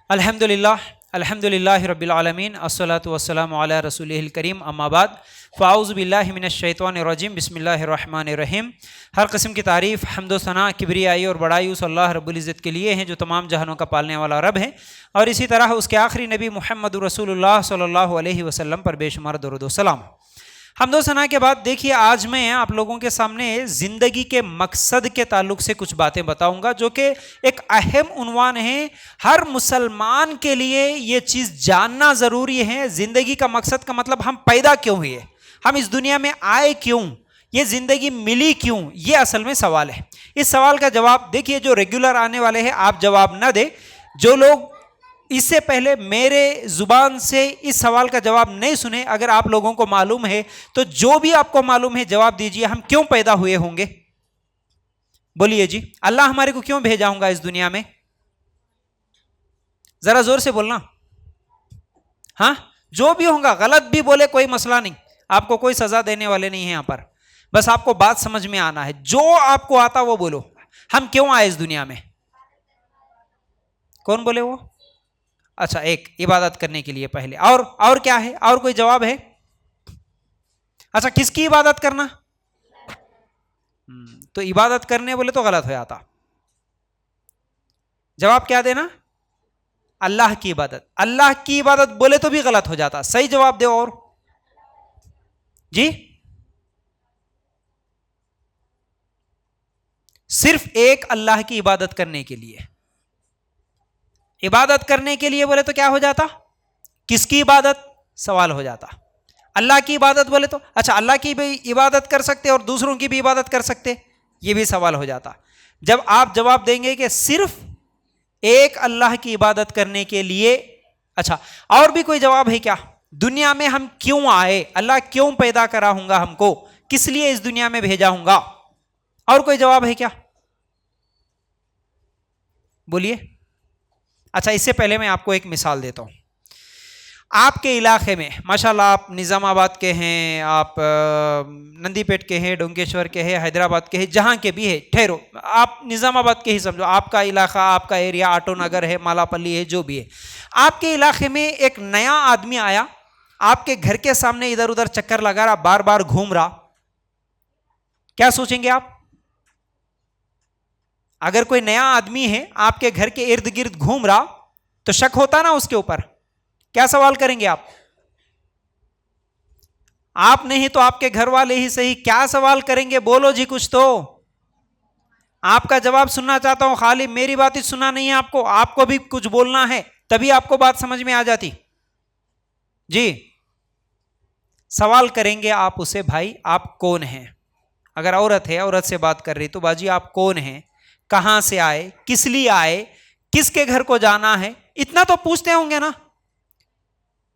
अल्हम्दुलिल्लाह अल्हम्दुलिल्लाहि रब्बिल आलमीन अस्सलातु वस्सलामु अला रसूलिहिल करीम अम्मा बाद फ़ाऊज़ु बिल्लाहि मिनश शैतानिर रजीम बिस्मिल्लाहिर रहमानिर रहीम। हर किस्म की तारीफ़ हम्द व सना किबरियाई और बड़ाई उस अल्लाह रब्बुल इज़्ज़त के लिए हैं जो तमाम जहानों का पालने वाला रब है, और इसी तरह उसके आखिरी नबी मुहम्मद रसूलुल्लाह सल्लल्लाहु अलैहि वसल्लम पर बेशुमार दरूद व सलाम। हम्दो सना के बाद देखिए, आज मैं आप लोगों के सामने ज़िंदगी के मकसद के ताल्लुक से कुछ बातें बताऊंगा जो कि एक अहम उन्वान है। हर मुसलमान के लिए ये चीज़ जानना ज़रूरी है। ज़िंदगी का मकसद का मतलब हम पैदा क्यों हुए, हम इस दुनिया में आए क्यों, ये ज़िंदगी मिली क्यों, ये असल में सवाल है। इस सवाल का जवाब देखिए, जो रेगुलर आने वाले हैं आप जवाब ना दे, जो लोग इससे पहले मेरे ज़ुबान से इस सवाल का जवाब नहीं सुने, अगर आप लोगों को मालूम है तो जो भी आपको मालूम है जवाब दीजिए। हम क्यों पैदा हुए होंगे, बोलिए जी। अल्लाह हमारे को क्यों भेजा होगा इस दुनिया में, जरा जोर से बोलना। हाँ, जो भी होगा, गलत भी बोले कोई मसला नहीं, आपको कोई सजा देने वाले नहीं है यहाँ पर। बस आपको बात समझ में आना है, जो आपको आता वो बोलो। हम क्यों आए इस दुनिया में, कौन बोले वो? अच्छा, एक इबादत करने के लिए पहले, और क्या है, और कोई जवाब है? अच्छा, किसकी इबादत करना? तो इबादत करने बोले तो गलत हो जाता। जवाब क्या देना? अल्लाह की इबादत। अल्लाह की इबादत बोले तो भी गलत हो जाता। सही जवाब दो। और जी, सिर्फ एक अल्लाह की इबादत करने के लिए। इबादत करने के लिए बोले तो क्या हो जाता? किसकी इबादत सवाल हो जाता। अल्लाह की इबादत बोले तो अच्छा, अल्लाह की भी इबादत कर सकते और दूसरों की भी इबादत कर सकते, ये भी सवाल हो जाता। जब आप जवाब देंगे कि सिर्फ एक अल्लाह की इबादत करने के लिए, अच्छा और भी कोई जवाब है क्या? दुनिया में हम क्यों आए, अल्लाह क्यों पैदा करा होगा हमको, किस लिए इस दुनिया में भेजा होगा, और कोई जवाब है क्या? बोलिए। अच्छा, इससे पहले मैं आपको एक मिसाल देता हूँ। आपके इलाके में माशाल्लाह, आप निज़ामाबाद के हैं, आप नंदीपेट के हैं, डोंकेश्वर के हैं, हैदराबाद के हैं, जहाँ के भी है, ठहरो, आप निज़ामाबाद के ही समझो। आपका इलाका, आपका एरिया आटो नगर है, मालापल्ली है, जो भी है। आपके इलाके में एक नया आदमी आया, आपके घर के सामने इधर उधर चक्कर लगा रहा, बार बार घूम रहा, क्या सोचेंगे आप? अगर कोई नया आदमी है आपके घर के इर्द गिर्द घूम रहा तो शक होता ना उसके ऊपर, क्या सवाल करेंगे आप? आप नहीं तो आपके घर वाले ही सही, क्या सवाल करेंगे? बोलो जी कुछ तो। आपका जवाब सुनना चाहता हूं, खाली मेरी बात ही सुना नहीं है आपको, आपको भी कुछ बोलना है, तभी आपको बात समझ में आ जाती जी। सवाल करेंगे आप उसे, भाई आप कौन हैं? अगर औरत है, औरत से बात कर रही तो बाजी आप कौन हैं, कहां से आए, किस लिए आए, किसके घर को जाना है, इतना तो पूछते होंगे ना?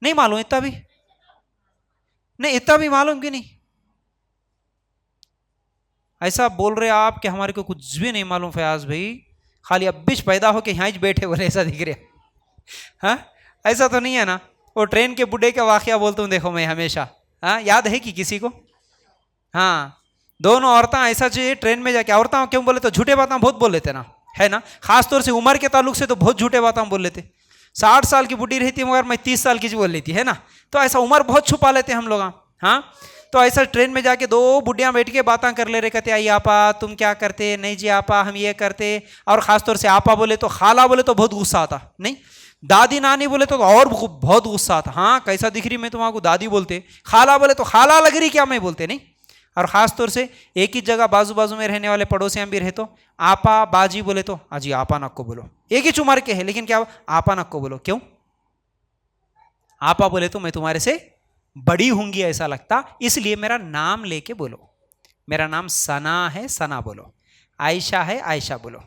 नहीं मालूम? इतना भी नहीं, इतना भी मालूम कि नहीं? ऐसा बोल रहे आप कि हमारे को कुछ भी नहीं मालूम फयाज भाई, खाली अब भी पैदा हो के यहाँ ही बैठे बोले, ऐसा दिख रहा। हाँ, ऐसा तो नहीं है ना? वो ट्रेन के बुढ़े का वाकया बोलता हूँ, देखो मैं हमेशा, हाँ याद है कि किसी को? हाँ, दोनों औरतें ऐसा चाहिए ट्रेन में जाके, औरतें क्यों बोले तो झूठे बातें बहुत बोल लेते ना, है ना? खासतौर से उम्र के ताल्लुक से तो बहुत झूठे बातें बोल लेते। 60 साल की बुढ़ी रहती मगर मैं 30 साल की बोल लेती, है ना? तो ऐसा उम्र बहुत छुपा लेते हम लोग। हाँ, तो ऐसा ट्रेन में जाके दो बुढ़ियाँ बैठ के बातें कर ले रहे, कहते आई आपा तुम क्या करते? नहीं जी आपा हम ये करते। और ख़ासतौर से आपा बोले तो, खाला बोले तो बहुत गुस्सा आता, नहीं दादी नानी बोले तो और बहुत गुस्सा आता। हाँ, कैसा दिख रही मैं तुम्हारा दादी बोलते, खाला बोले तो खाला लग रही क्या मैं बोलते, नहीं? और ख़ास तौर से एक ही जगह बाजू बाजू में रहने वाले पड़ोसियाँ भी रहे तो आपा बाजी बोले तो अजी आपा नक्को बोलो, एक ही उम्र के हैं लेकिन क्या आपा नक्को बोलो, क्यों? आपा बोले तो मैं तुम्हारे से बड़ी होंगी ऐसा लगता, इसलिए मेरा नाम लेके बोलो। मेरा नाम सना है, सना बोलो। आयशा है, आयशा बोलो।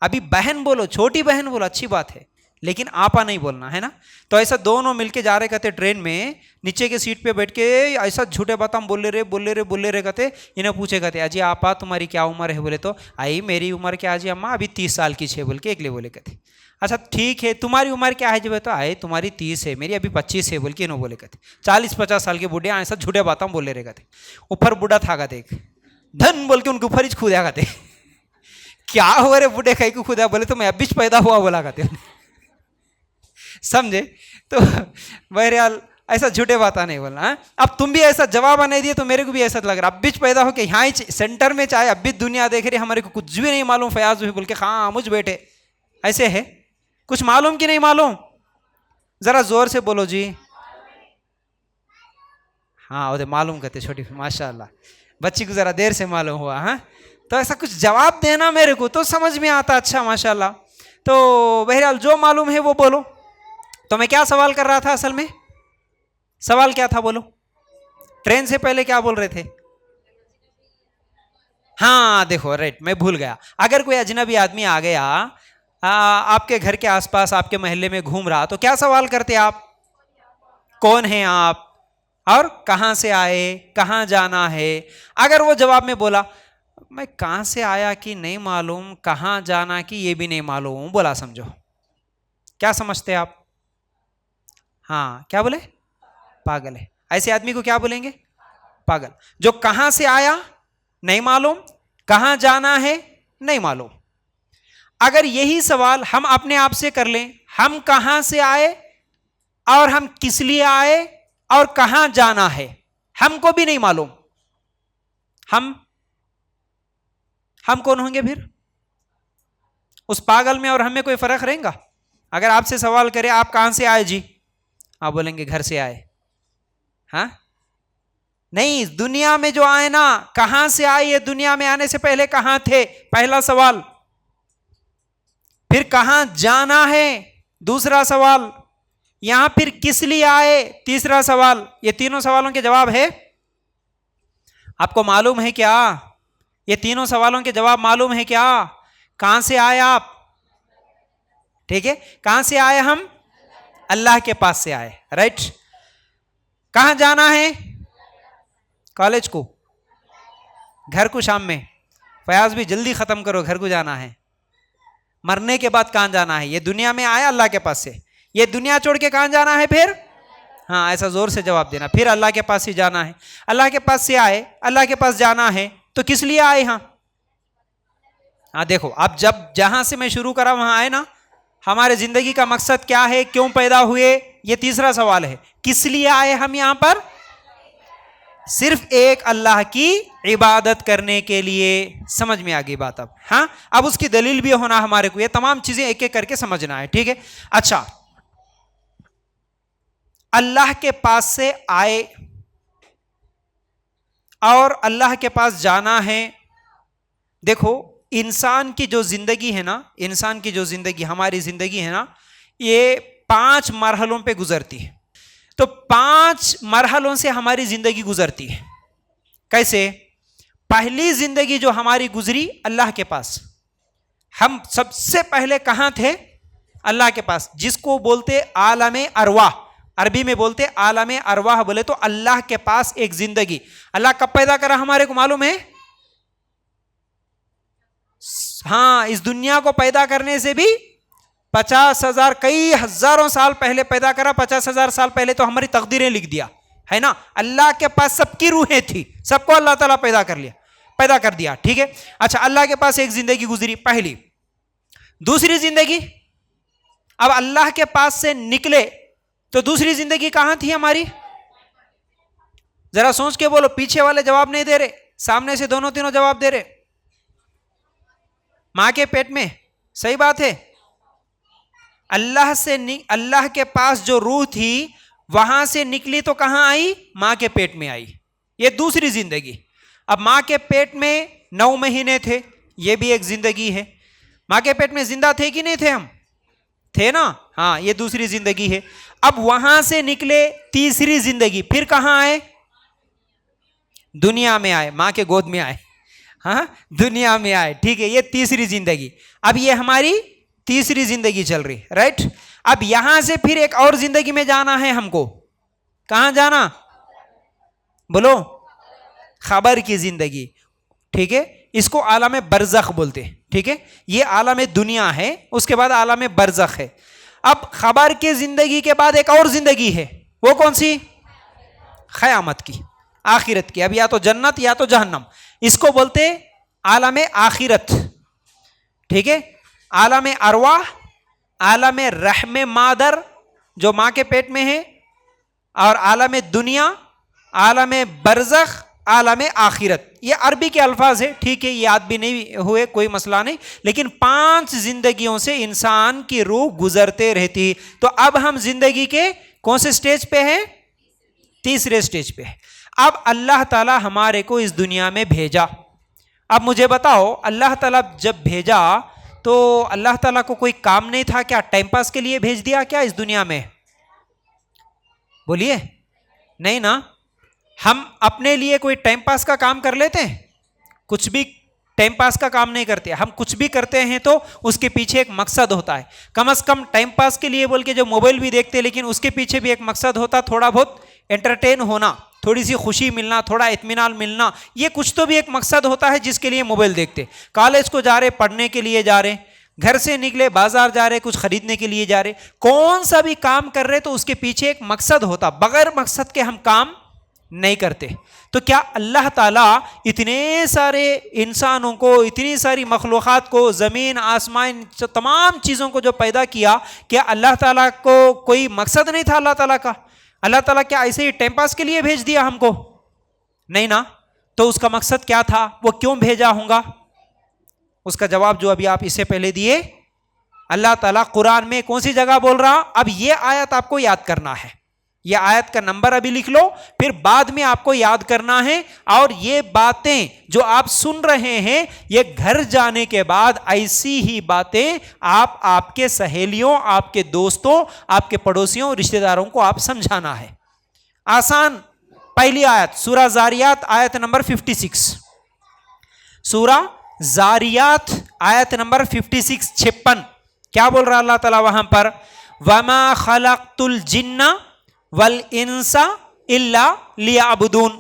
अभी बहन बोलो, छोटी बहन बोलो, अच्छी बात है, लेकिन आपा नहीं बोलना, है ना? तो ऐसा दोनों मिलके जा रहे कहते ट्रेन में, नीचे के सीट पे बैठ के ऐसा झूठे बात हम बोले रहे कहते। इन्हें पूछे कहते अजी आपा तुम्हारी क्या उम्र है? बोले तो आई मेरी उम्र क्या अजी अम्मा अभी 30 साल की छे बोल के एकले बोले कहते। अच्छा ठीक है, तुम्हारी उम्र क्या है? जब तो आए तुम्हारी 30 है, मेरी अभी 25 है बोल के इन्हों बोले कहते। 40-50 साल के बूढ़े ऐसा झूठे बात हम बोले रहे कहते। ऊपर बूढ़ा था कहते, धन बोल के उनके ऊपर ही खुदा कहते। क्या हो रहे बूढ़े कहीं को खुदा? बोले तो मैं अभी पैदा हुआ बोला कहते। समझे? तो बहरहाल ऐसा झूठे बातें नहीं बोलना है। अब तुम भी ऐसा जवाब नहीं दिए तो मेरे को भी ऐसा लग रहा, अब बीच पैदा हो के यहाँ ही सेंटर में चाहे अब भी दुनिया देख रही, हमारे को कुछ भी नहीं मालूम, फयाज भी बोल के हाँ मुझ बेटे ऐसे है, कुछ मालूम कि नहीं मालूम? जरा जोर से बोलो जी। हाँ वो मालूम करते छोटी, माशाल्लाह बच्ची को जरा देर से मालूम हुआ। हाँ तो ऐसा कुछ जवाब देना मेरे को तो समझ में आता, अच्छा माशाल्लाह। तो बहरहाल जो मालूम है वो बोलो। तो मैं क्या सवाल कर रहा था असल में, सवाल क्या था बोलो? ट्रेन से पहले क्या बोल रहे थे? हाँ देखो राइट, मैं भूल गया। अगर कोई अजनबी आदमी आ गया आपके घर के आसपास आपके मोहल्ले में घूम रहा, तो क्या सवाल करते आप? कौन है आप और कहां से आए, कहां जाना है? अगर वो जवाब में बोला मैं कहां से आया कि नहीं मालूम, कहां जाना कि ये भी नहीं मालूम बोला, समझो क्या समझते आप? हाँ क्या बोले? पागल है। ऐसे आदमी को क्या बोलेंगे? पागल। जो कहां से आया नहीं मालूम, कहां जाना है नहीं मालूम। अगर यही सवाल हम अपने आप से कर लें, हम कहां से आए और हम किस लिए आए और कहां जाना है हमको भी नहीं मालूम, हम कौन होंगे फिर? उस पागल में और हमें कोई फर्क रहेगा? अगर आपसे सवाल करे आप कहां से आए जी, आप बोलेंगे घर से आए। हाँ नहीं, दुनिया में जो आए ना, कहां से आए, ये दुनिया में आने से पहले कहां थे, पहला सवाल। फिर कहां जाना है, दूसरा सवाल। यहां फिर किस लिए आए, तीसरा सवाल। ये तीनों सवालों के जवाब है आपको मालूम है क्या? ये तीनों सवालों के जवाब मालूम है क्या? कहां से आए आप? ठीक है, कहां से आए हम? अल्लाह के पास से आए, राइट। कहां जाना है? कॉलेज को, घर को शाम में। फयाज भी जल्दी खत्म करो, घर को जाना है। मरने के बाद कहां जाना है? ये दुनिया में आया अल्लाह के पास से, ये दुनिया छोड़ के कहां जाना है फिर? हाँ ऐसा जोर से जवाब देना। फिर अल्लाह के पास ही जाना है। अल्लाह के पास से आए, अल्लाह के पास जाना है, तो किस लिए आए? हाँ देखो, अब जब जहां से मैं शुरू करा वहां आए ना, हमारे जिंदगी का मकसद क्या है, क्यों पैदा हुए, ये तीसरा सवाल है। किस लिए आए हम यहां पर? सिर्फ एक अल्लाह की इबादत करने के लिए। समझ में आ गई बात अब? हाँ अब उसकी दलील भी होना हमारे को, ये तमाम चीजें एक एक करके समझना है, ठीक है। अच्छा, अल्लाह के पास से आए और अल्लाह के पास जाना है। देखो इंसान की जो जिंदगी है ना, इंसान की जो जिंदगी, हमारी जिंदगी है ना, ये 5 मरहलों पे गुजरती है। तो 5 मरहलों से हमारी जिंदगी गुजरती है। कैसे? पहली जिंदगी जो हमारी गुजरी अल्लाह के पास, हम सबसे पहले कहां थे? अल्लाह के पास, जिसको बोलते आलमे अरवाह, अरबी में बोलते आलमे अरवाह। बोले तो अल्लाह के पास एक जिंदगी। अल्लाह कब पैदा करा हमारे को मालूम है? हाँ, इस दुनिया को पैदा करने से भी 50,000 कई हजारों साल पहले पैदा करा। 50,000 साल पहले तो हमारी तकदीरें लिख दिया है ना। अल्लाह के पास सबकी रूहें थी, सबको अल्लाह ताला पैदा कर दिया, ठीक है। अच्छा, अल्लाह के पास एक जिंदगी गुजरी पहली। दूसरी जिंदगी, अब अल्लाह के पास से निकले तो दूसरी जिंदगी कहां थी हमारी? जरा सोच के बोलो, पीछे वाले जवाब नहीं दे रहे, सामने से दोनों तीनों जवाब दे रहे। मां के पेट में, सही बात है। अल्लाह के पास जो रूह थी वहां से निकली तो कहां आई? मां के पेट में आई। ये दूसरी जिंदगी। अब मां के पेट में 9 महीने थे, ये भी एक जिंदगी है। मां के पेट में जिंदा थे कि नहीं थे? हम थे ना। हाँ, ये दूसरी जिंदगी है। अब वहां से निकले, तीसरी जिंदगी। फिर कहां आए? दुनिया में आए, मां के गोद में आए। हाँ, दुनिया में आए, ठीक है। ये तीसरी जिंदगी। अब ये हमारी तीसरी जिंदगी चल रही, राइट। अब यहां से फिर एक और जिंदगी में जाना है हमको। कहां जाना? बोलो, खबर की जिंदगी, ठीक है। इसको आलम बरज़ख बोलते हैं, ठीक है। ये आलम दुनिया है, उसके बाद आलम बरज़ख है। अब खबर की जिंदगी के बाद एक और जिंदगी है, वो कौन सी? क़यामत की, आखिरत की। अब या तो जन्नत या तो जहन्नम, इसको बोलते आलम आखिरत, ठीक है। आलम अरवाह, आलम रहम मादर जो माँ के पेट में है, और आलम दुनिया, आलम बरज़ख, आलम आखिरत। ये अरबी के अल्फाज है, ठीक है, याद भी नहीं हुए, कोई मसला नहीं, लेकिन 5 जिंदगियों से इंसान की रूह गुजरते रहती। तो अब हम जिंदगी के कौन से स्टेज पे हैं? तीसरे स्टेज पे है। अब अल्लाह ताला हमारे को इस दुनिया में भेजा। अब मुझे बताओ, अल्लाह ताला जब भेजा तो अल्लाह ताला को कोई काम नहीं था क्या? टाइम पास के लिए भेज दिया क्या इस दुनिया में? बोलिए, नहीं ना। हम अपने लिए कोई टाइम पास का काम कर लेते हैं? कुछ भी टाइम पास का काम नहीं करते। हम कुछ भी करते हैं तो उसके पीछे एक मकसद होता है। कम से कम टाइम पास के लिए बोल के जो मोबाइल भी देखते हैं, लेकिन उसके पीछे भी एक मकसद होता, थोड़ा बहुत एंटरटेन होना, थोड़ी सी खुशी मिलना, थोड़ा इत्मीनान मिलना, ये कुछ तो भी एक मकसद होता है जिसके लिए मोबाइल देखते। कॉलेज को जा रहे, पढ़ने के लिए जा रहे, घर से निकले बाजार जा रहे, कुछ खरीदने के लिए जा रहे, कौन सा भी काम कर रहे तो उसके पीछे एक मकसद होता। बगैर मकसद के हम काम नहीं करते। तो क्या अल्लाह ताला इतने सारे इंसानों को, इतनी सारी मखलूक़ात को, ज़मीन आसमान, तमाम चीज़ों को जो पैदा किया, क्या अल्लाह ताला को कोई मकसद नहीं था अल्लाह ताला का? अल्लाह ताला क्या ऐसे ही टाइम पास के लिए भेज दिया हमको? नहीं ना। तो उसका मकसद क्या था? वो क्यों भेजा होगा? उसका जवाब जो अभी आप इससे पहले दिए, अल्लाह ताला कुरान में कौन सी जगह बोल रहा? अब ये आयत आपको याद करना है। ये आयत का नंबर अभी लिख लो, फिर बाद में आपको याद करना है। और ये बातें जो आप सुन रहे हैं, ये घर जाने के बाद ऐसी ही बातें आप आपके सहेलियों, आपके दोस्तों, आपके पड़ोसियों, रिश्तेदारों को आप समझाना है। आसान पहली आयत, सूरा जारियात आयत नंबर 56। सूरा जारियात आयत नंबर 56, 56। क्या बोल रहा अल्लाह ताला वहां पर? वमा खलक़तुल जिन्ना वल इंसा इल्ला लियअबुदून।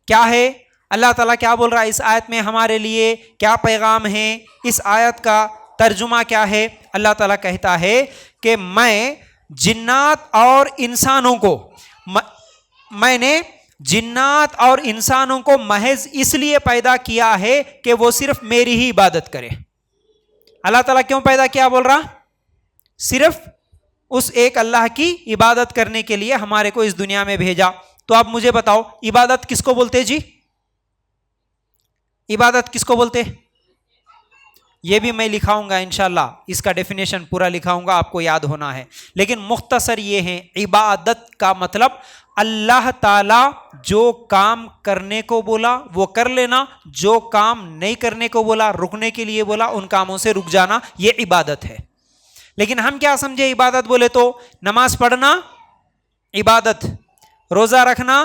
क्या है? अल्लाह ताला क्या बोल रहा है इस आयत में? हमारे लिए क्या पैगाम है? इस आयत का तर्जुमा क्या है? अल्लाह ताला कहता है कि मैं जिन्नात और इंसानों को, मैंने जिन्नात और इंसानों को महज इसलिए पैदा किया है कि वो सिर्फ मेरी ही इबादत करें। अल्लाह ताला क्यों पैदा किया बोल रहा? सिर्फ उस एक अल्लाह की इबादत करने के लिए हमारे को इस दुनिया में भेजा। तो आप मुझे बताओ, इबादत किसको बोलते जी? इबादत किसको बोलते? ये भी मैं लिखाऊंगा इंशाल्लाह, इसका डेफिनेशन पूरा लिखाऊंगा, आपको याद होना है। लेकिन मुख्तसर ये है, इबादत का मतलब अल्लाह ताला जो काम करने को बोला वो कर लेना, जो काम नहीं करने को बोला, रुकने के लिए बोला, उन कामों से रुक जाना, ये इबादत है। लेकिन हम क्या समझे इबादत बोले तो? नमाज पढ़ना इबादत, रोजा रखना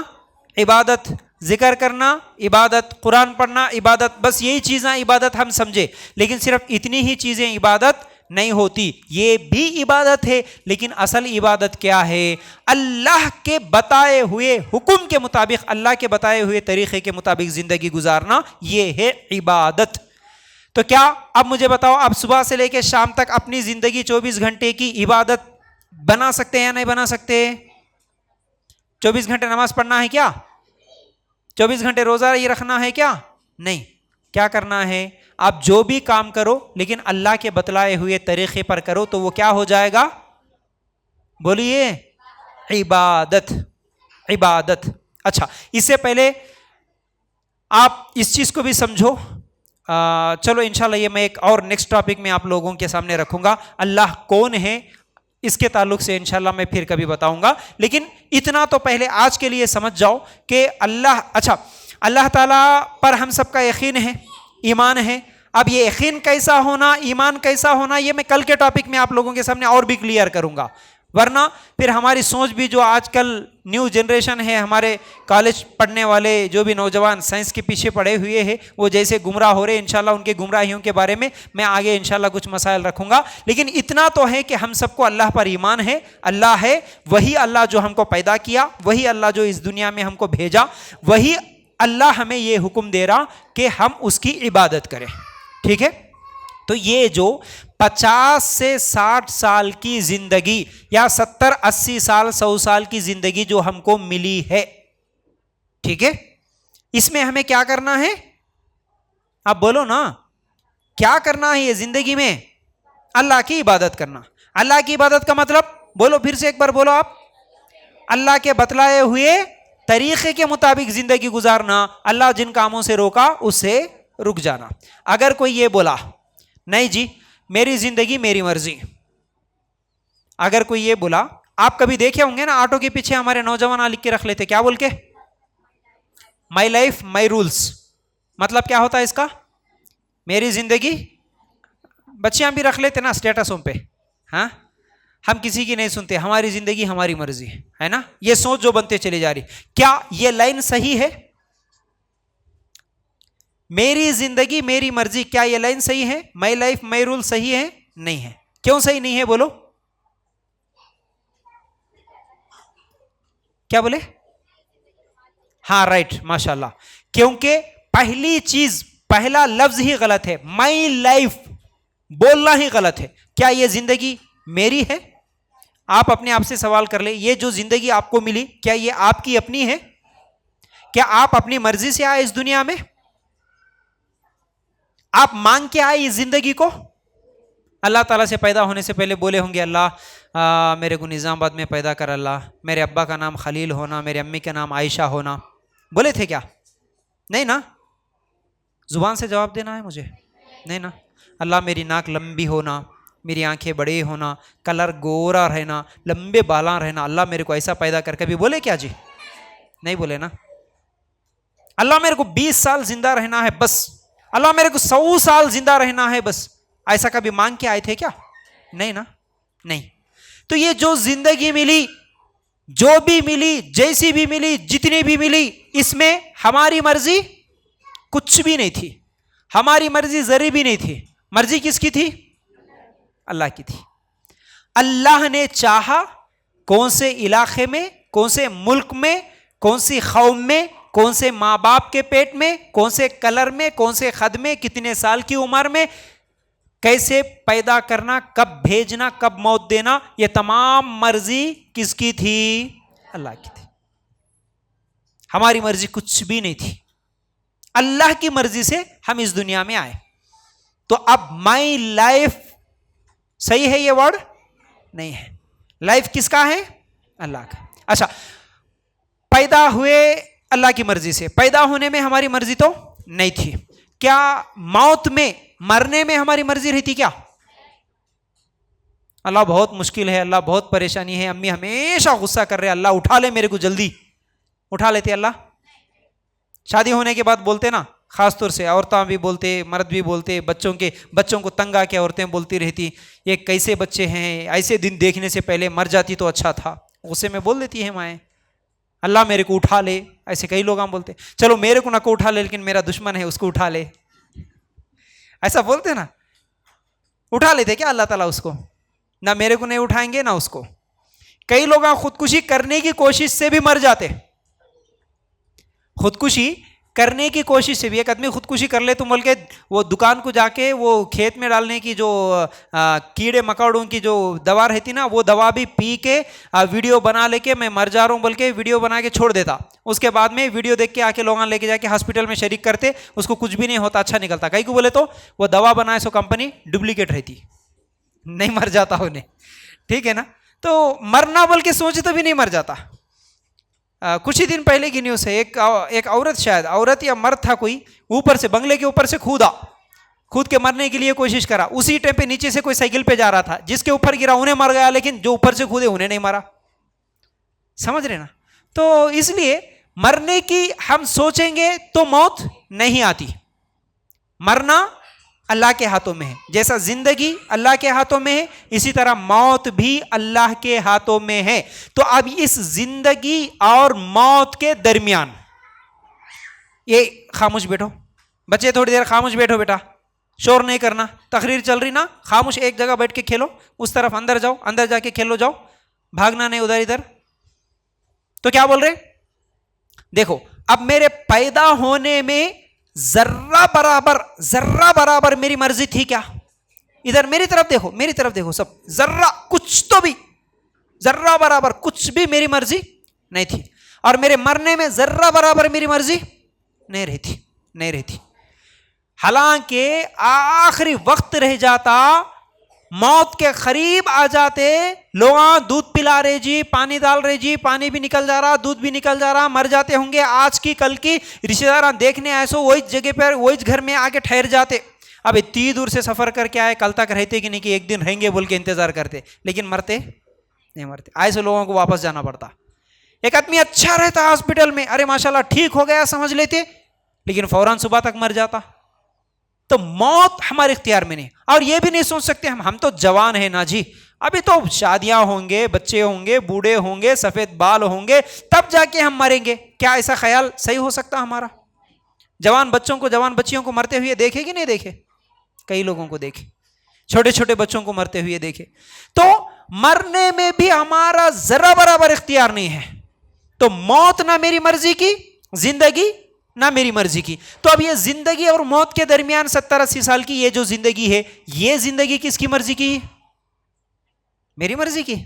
इबादत, जिक्र करना इबादत, कुरान पढ़ना इबादत, बस यही चीज़ें इबादत हम समझे। लेकिन सिर्फ इतनी ही चीज़ें इबादत नहीं होती, ये भी इबादत है। लेकिन असल इबादत क्या है? अल्लाह के बताए हुए हुक्म के मुताबिक, अल्लाह के बताए हुए तरीक़े के मुताबिक ज़िंदगी गुजारना, ये है इबादत। तो क्या अब मुझे बताओ, आप सुबह से लेकर शाम तक अपनी जिंदगी 24 घंटे की इबादत बना सकते हैं या नहीं बना सकते? 24 घंटे नमाज पढ़ना है क्या? 24 घंटे रोजा ये रखना है क्या? नहीं। क्या करना है? आप जो भी काम करो, लेकिन अल्लाह के बतलाए हुए तरीके पर करो, तो वो क्या हो जाएगा? बोलिए, इबादत। इबादत। अच्छा, इससे पहले आप इस चीज को भी समझो। चलो इंशाल्लाह ये मैं एक और नेक्स्ट टॉपिक में आप लोगों के सामने रखूंगा। अल्लाह कौन है, इसके ताल्लुक से इंशाल्लाह मैं फिर कभी बताऊंगा। लेकिन इतना तो पहले आज के लिए समझ जाओ कि अल्लाह, अच्छा, अल्लाह ताला पर हम सबका यकीन है, ईमान है। अब ये यकीन कैसा होना, ईमान कैसा होना, ये मैं कल के टॉपिक में आप लोगों के सामने और भी क्लियर करूंगा। वरना फिर हमारी सोच भी, जो आजकल न्यू जनरेशन है, हमारे कॉलेज पढ़ने वाले जो भी नौजवान साइंस के पीछे पड़े हुए हैं, वो जैसे गुमराह हो रहे हैं, इंशाल्लाह उनके गुमराहियों के बारे में मैं आगे इंशाल्लाह कुछ मसाइल रखूंगा। लेकिन इतना तो है कि हम सबको अल्लाह पर ईमान है। अल्लाह है, वही अल्लाह जो हमको पैदा किया, वही अल्लाह जो इस दुनिया में हमको भेजा, वही अल्लाह हमें ये हुक्म दे रहा कि हम उसकी इबादत करें। ठीक है? तो ये जो 50 से 60 साल की जिंदगी, या 70, 80 साल, 100 साल की जिंदगी जो हमको मिली है, ठीक है, इसमें हमें क्या करना है? आप बोलो ना, क्या करना है ये जिंदगी में? अल्लाह की इबादत करना। अल्लाह की इबादत का मतलब बोलो, फिर से एक बार बोलो आप, अल्लाह के बतलाए हुए तरीके के मुताबिक जिंदगी गुजारना, अल्लाह जिन कामों से रोका उससे रुक जाना। अगर कोई ये बोला नहीं जी मेरी जिंदगी मेरी मर्जी, अगर कोई ये बोला, आप कभी देखे होंगे ना ऑटो के पीछे हमारे नौजवान लिख के रख लेते, क्या बोल के, माई लाइफ माई रूल्स। मतलब क्या होता है इसका, मेरी जिंदगी, बच्चियां भी रख लेते ना स्टेटसों पे, हाँ हम किसी की नहीं सुनते, हमारी जिंदगी हमारी मर्जी है ना। ये सोच जो बनते चली जा रही, क्या ये लाइन सही है? मेरी जिंदगी मेरी मर्जी, क्या ये लाइन सही है? माई लाइफ माई रूल सही है? नहीं है। क्यों सही नहीं है बोलो? क्या बोले? हाँ राइट, माशाल्लाह। क्योंकि पहली चीज, पहला लफ्ज ही गलत है, माई लाइफ बोलना ही गलत है। क्या ये जिंदगी मेरी है? आप अपने आप से सवाल कर ले, ये जो जिंदगी आपको मिली क्या ये आपकी अपनी है? क्या आप अपनी मर्जी से आए इस दुनिया में? आप मांग के आए इस जिंदगी को? अल्लाह ताला से पैदा होने से पहले बोले होंगे अल्लाह मेरे को निज़ामाबाद में पैदा कर, अल्लाह मेरे अब्बा का नाम खलील होना, मेरे अम्मी का नाम आयशा होना, बोले थे क्या? नहीं ना। जुबान से जवाब देना है मुझे, नहीं ना। अल्लाह मेरी नाक लंबी होना, मेरी आंखें बड़े होना, कलर गोरा रहना, लंबे बाला रहना, अल्लाह मेरे को ऐसा पैदा कर, कभी बोले क्या जी? नहीं बोले ना। अल्लाह मेरे को 20 साल जिंदा रहना है बस, अल्लाह मेरे को 100 साल जिंदा रहना है बस, ऐसा कभी मांग के आए थे क्या? नहीं ना, नहीं। तो ये जो जिंदगी मिली, जो भी मिली, जैसी भी मिली, जितनी भी मिली, इसमें हमारी मर्जी कुछ भी नहीं थी, हमारी मर्जी जरी भी नहीं थी। मर्जी किसकी थी? अल्लाह की थी। अल्लाह ने चाहा कौन से इलाके में, कौन से मुल्क में, कौन सी कौम में, कौन से माँ बाप के पेट में, कौन से कलर में, कौन से खद में, कितने साल की उम्र में, कैसे पैदा करना, कब भेजना, कब मौत देना, ये तमाम मर्जी किसकी थी? अल्लाह की थी। हमारी मर्जी कुछ भी नहीं थी। अल्लाह की मर्जी से हम इस दुनिया में आए। तो अब माई लाइफ सही है ये वर्ड? नहीं है। लाइफ किसका है? अल्लाह का। अच्छा, पैदा हुए अल्लाह की मर्जी से, पैदा होने में हमारी मर्जी तो नहीं थी। क्या मौत में, मरने में हमारी मर्जी रहती क्या? अल्लाह बहुत मुश्किल है, अल्लाह बहुत परेशानी है, अम्मी हमेशा गुस्सा कर रहे हैं, अल्लाह उठा ले मेरे को जल्दी, उठा लेते अल्लाह? शादी होने के बाद बोलते ना, खासतौर से औरतें भी बोलते, मर्द भी बोलते, बच्चों को तंग आके औरतें बोलती रहती, ये कैसे बच्चे हैं, ऐसे दिन देखने से पहले मर जाती तो अच्छा था। गुस्से में बोल देती है माएँ, अल्लाह मेरे को उठा ले। ऐसे कई लोग हम बोलते, चलो मेरे को ना को उठा ले, लेकिन मेरा दुश्मन है उसको उठा ले, ऐसा बोलते ना। उठा लेते क्या अल्लाह ताला उसको? ना मेरे को नहीं उठाएंगे ना उसको। कई लोग खुदकुशी करने की कोशिश से भी मर जाते। खुदकुशी करने की कोशिश से भी, एक आदमी खुदकुशी कर ले तो बोल के वो दुकान को जाके वो खेत में डालने की जो कीड़े मकोड़ों की जो दवा रहती ना, वो दवा भी पी के वीडियो बना लेके मैं मर जा रहा हूँ बोल के वीडियो बना के छोड़ देता। उसके बाद में वीडियो देख के आके लोग लेके जाके हॉस्पिटल में शरीक करते, उसको कुछ भी नहीं होता, अच्छा निकलता। कहीं को बोले तो वो दवा बनाए सो कंपनी डुप्लीकेट रहती, नहीं मर जाता उन्हें, ठीक है ना। तो मरना बोल के सोचे तो भी नहीं मर जाता। कुछ ही दिन पहले की न्यूज़ है, एक औरत, शायद औरत या मर्द था कोई, ऊपर से बंगले के ऊपर से कूद के मरने के लिए कोशिश करा। उसी टाइम पे नीचे से कोई साइकिल पे जा रहा था, जिसके ऊपर गिरा उन्हें मर गया, लेकिन जो ऊपर से कूदे उन्हें नहीं मारा। समझ रहे ना। तो इसलिए मरने की हम सोचेंगे तो मौत नहीं आती। मरना अल्लाह के हाथों में है। जैसा जिंदगी अल्लाह के हाथों में है, इसी तरह मौत भी अल्लाह के हाथों में है। तो अब इस जिंदगी और मौत के दरमियान ये खामोश बैठो बच्चे, थोड़ी देर खामोश बैठो बेटा, शोर नहीं करना। तकरीर चल रही ना, खामोश एक जगह बैठ के खेलो, उस तरफ अंदर जाओ, अंदर जाके खेलो जाओ, भागना नहीं उधर इधर। तो क्या बोल रहे? देखो, अब मेरे पैदा होने में जर्रा बराबर मेरी मर्जी थी क्या? इधर मेरी तरफ देखो, मेरी तरफ देखो सब, जर्रा कुछ तो भी, जर्रा बराबर कुछ भी मेरी मर्जी नहीं थी। और मेरे मरने में जर्रा बराबर मेरी मर्जी नहीं रहती। हालांकि आखिरी वक्त रह जाता मौत के करीब आ जाते, लोग दूध पिला रहे जी, पानी डाल रहे जी, पानी भी निकल जा रहा, दूध भी निकल जा रहा, मर जाते होंगे आज की कल की, रिश्तेदार देखने आए सो वही जगह पर वही घर में आके ठहर जाते। अब इतनी दूर से सफर करके आए, कल तक रहते कि नहीं कि एक दिन रहेंगे बोल के इंतजार करते, लेकिन मरते नहीं मरते। ऐसे लोगों को वापस जाना पड़ता। एक आदमी अच्छा रहता हॉस्पिटल में, अरे माशाल्लाह ठीक हो गया समझ लेते, लेकिन फौरन सुबह तक मर जाता। तो मौत हमारे इख्तियार में नहीं। और ये भी नहीं सोच सकते हम तो जवान हैं ना जी, अभी तो शादियां होंगे, बच्चे होंगे, बूढ़े होंगे, सफेद बाल होंगे, तब जाके हम मरेंगे। क्या ऐसा ख्याल सही हो सकता हमारा? जवान बच्चों को, जवान बच्चियों को मरते हुए देखे कि नहीं देखे? कई लोगों को देखे, छोटे छोटे बच्चों को मरते हुए देखे। तो मरने में भी हमारा जरा बराबर इख्तियार नहीं है। तो मौत ना मेरी मर्जी की, जिंदगी ना मेरी मर्जी की। तो अब ये जिंदगी और मौत के दरमियान 70-80 साल की ये जो जिंदगी है, ये जिंदगी किसकी मर्जी की? मेरी मर्जी की।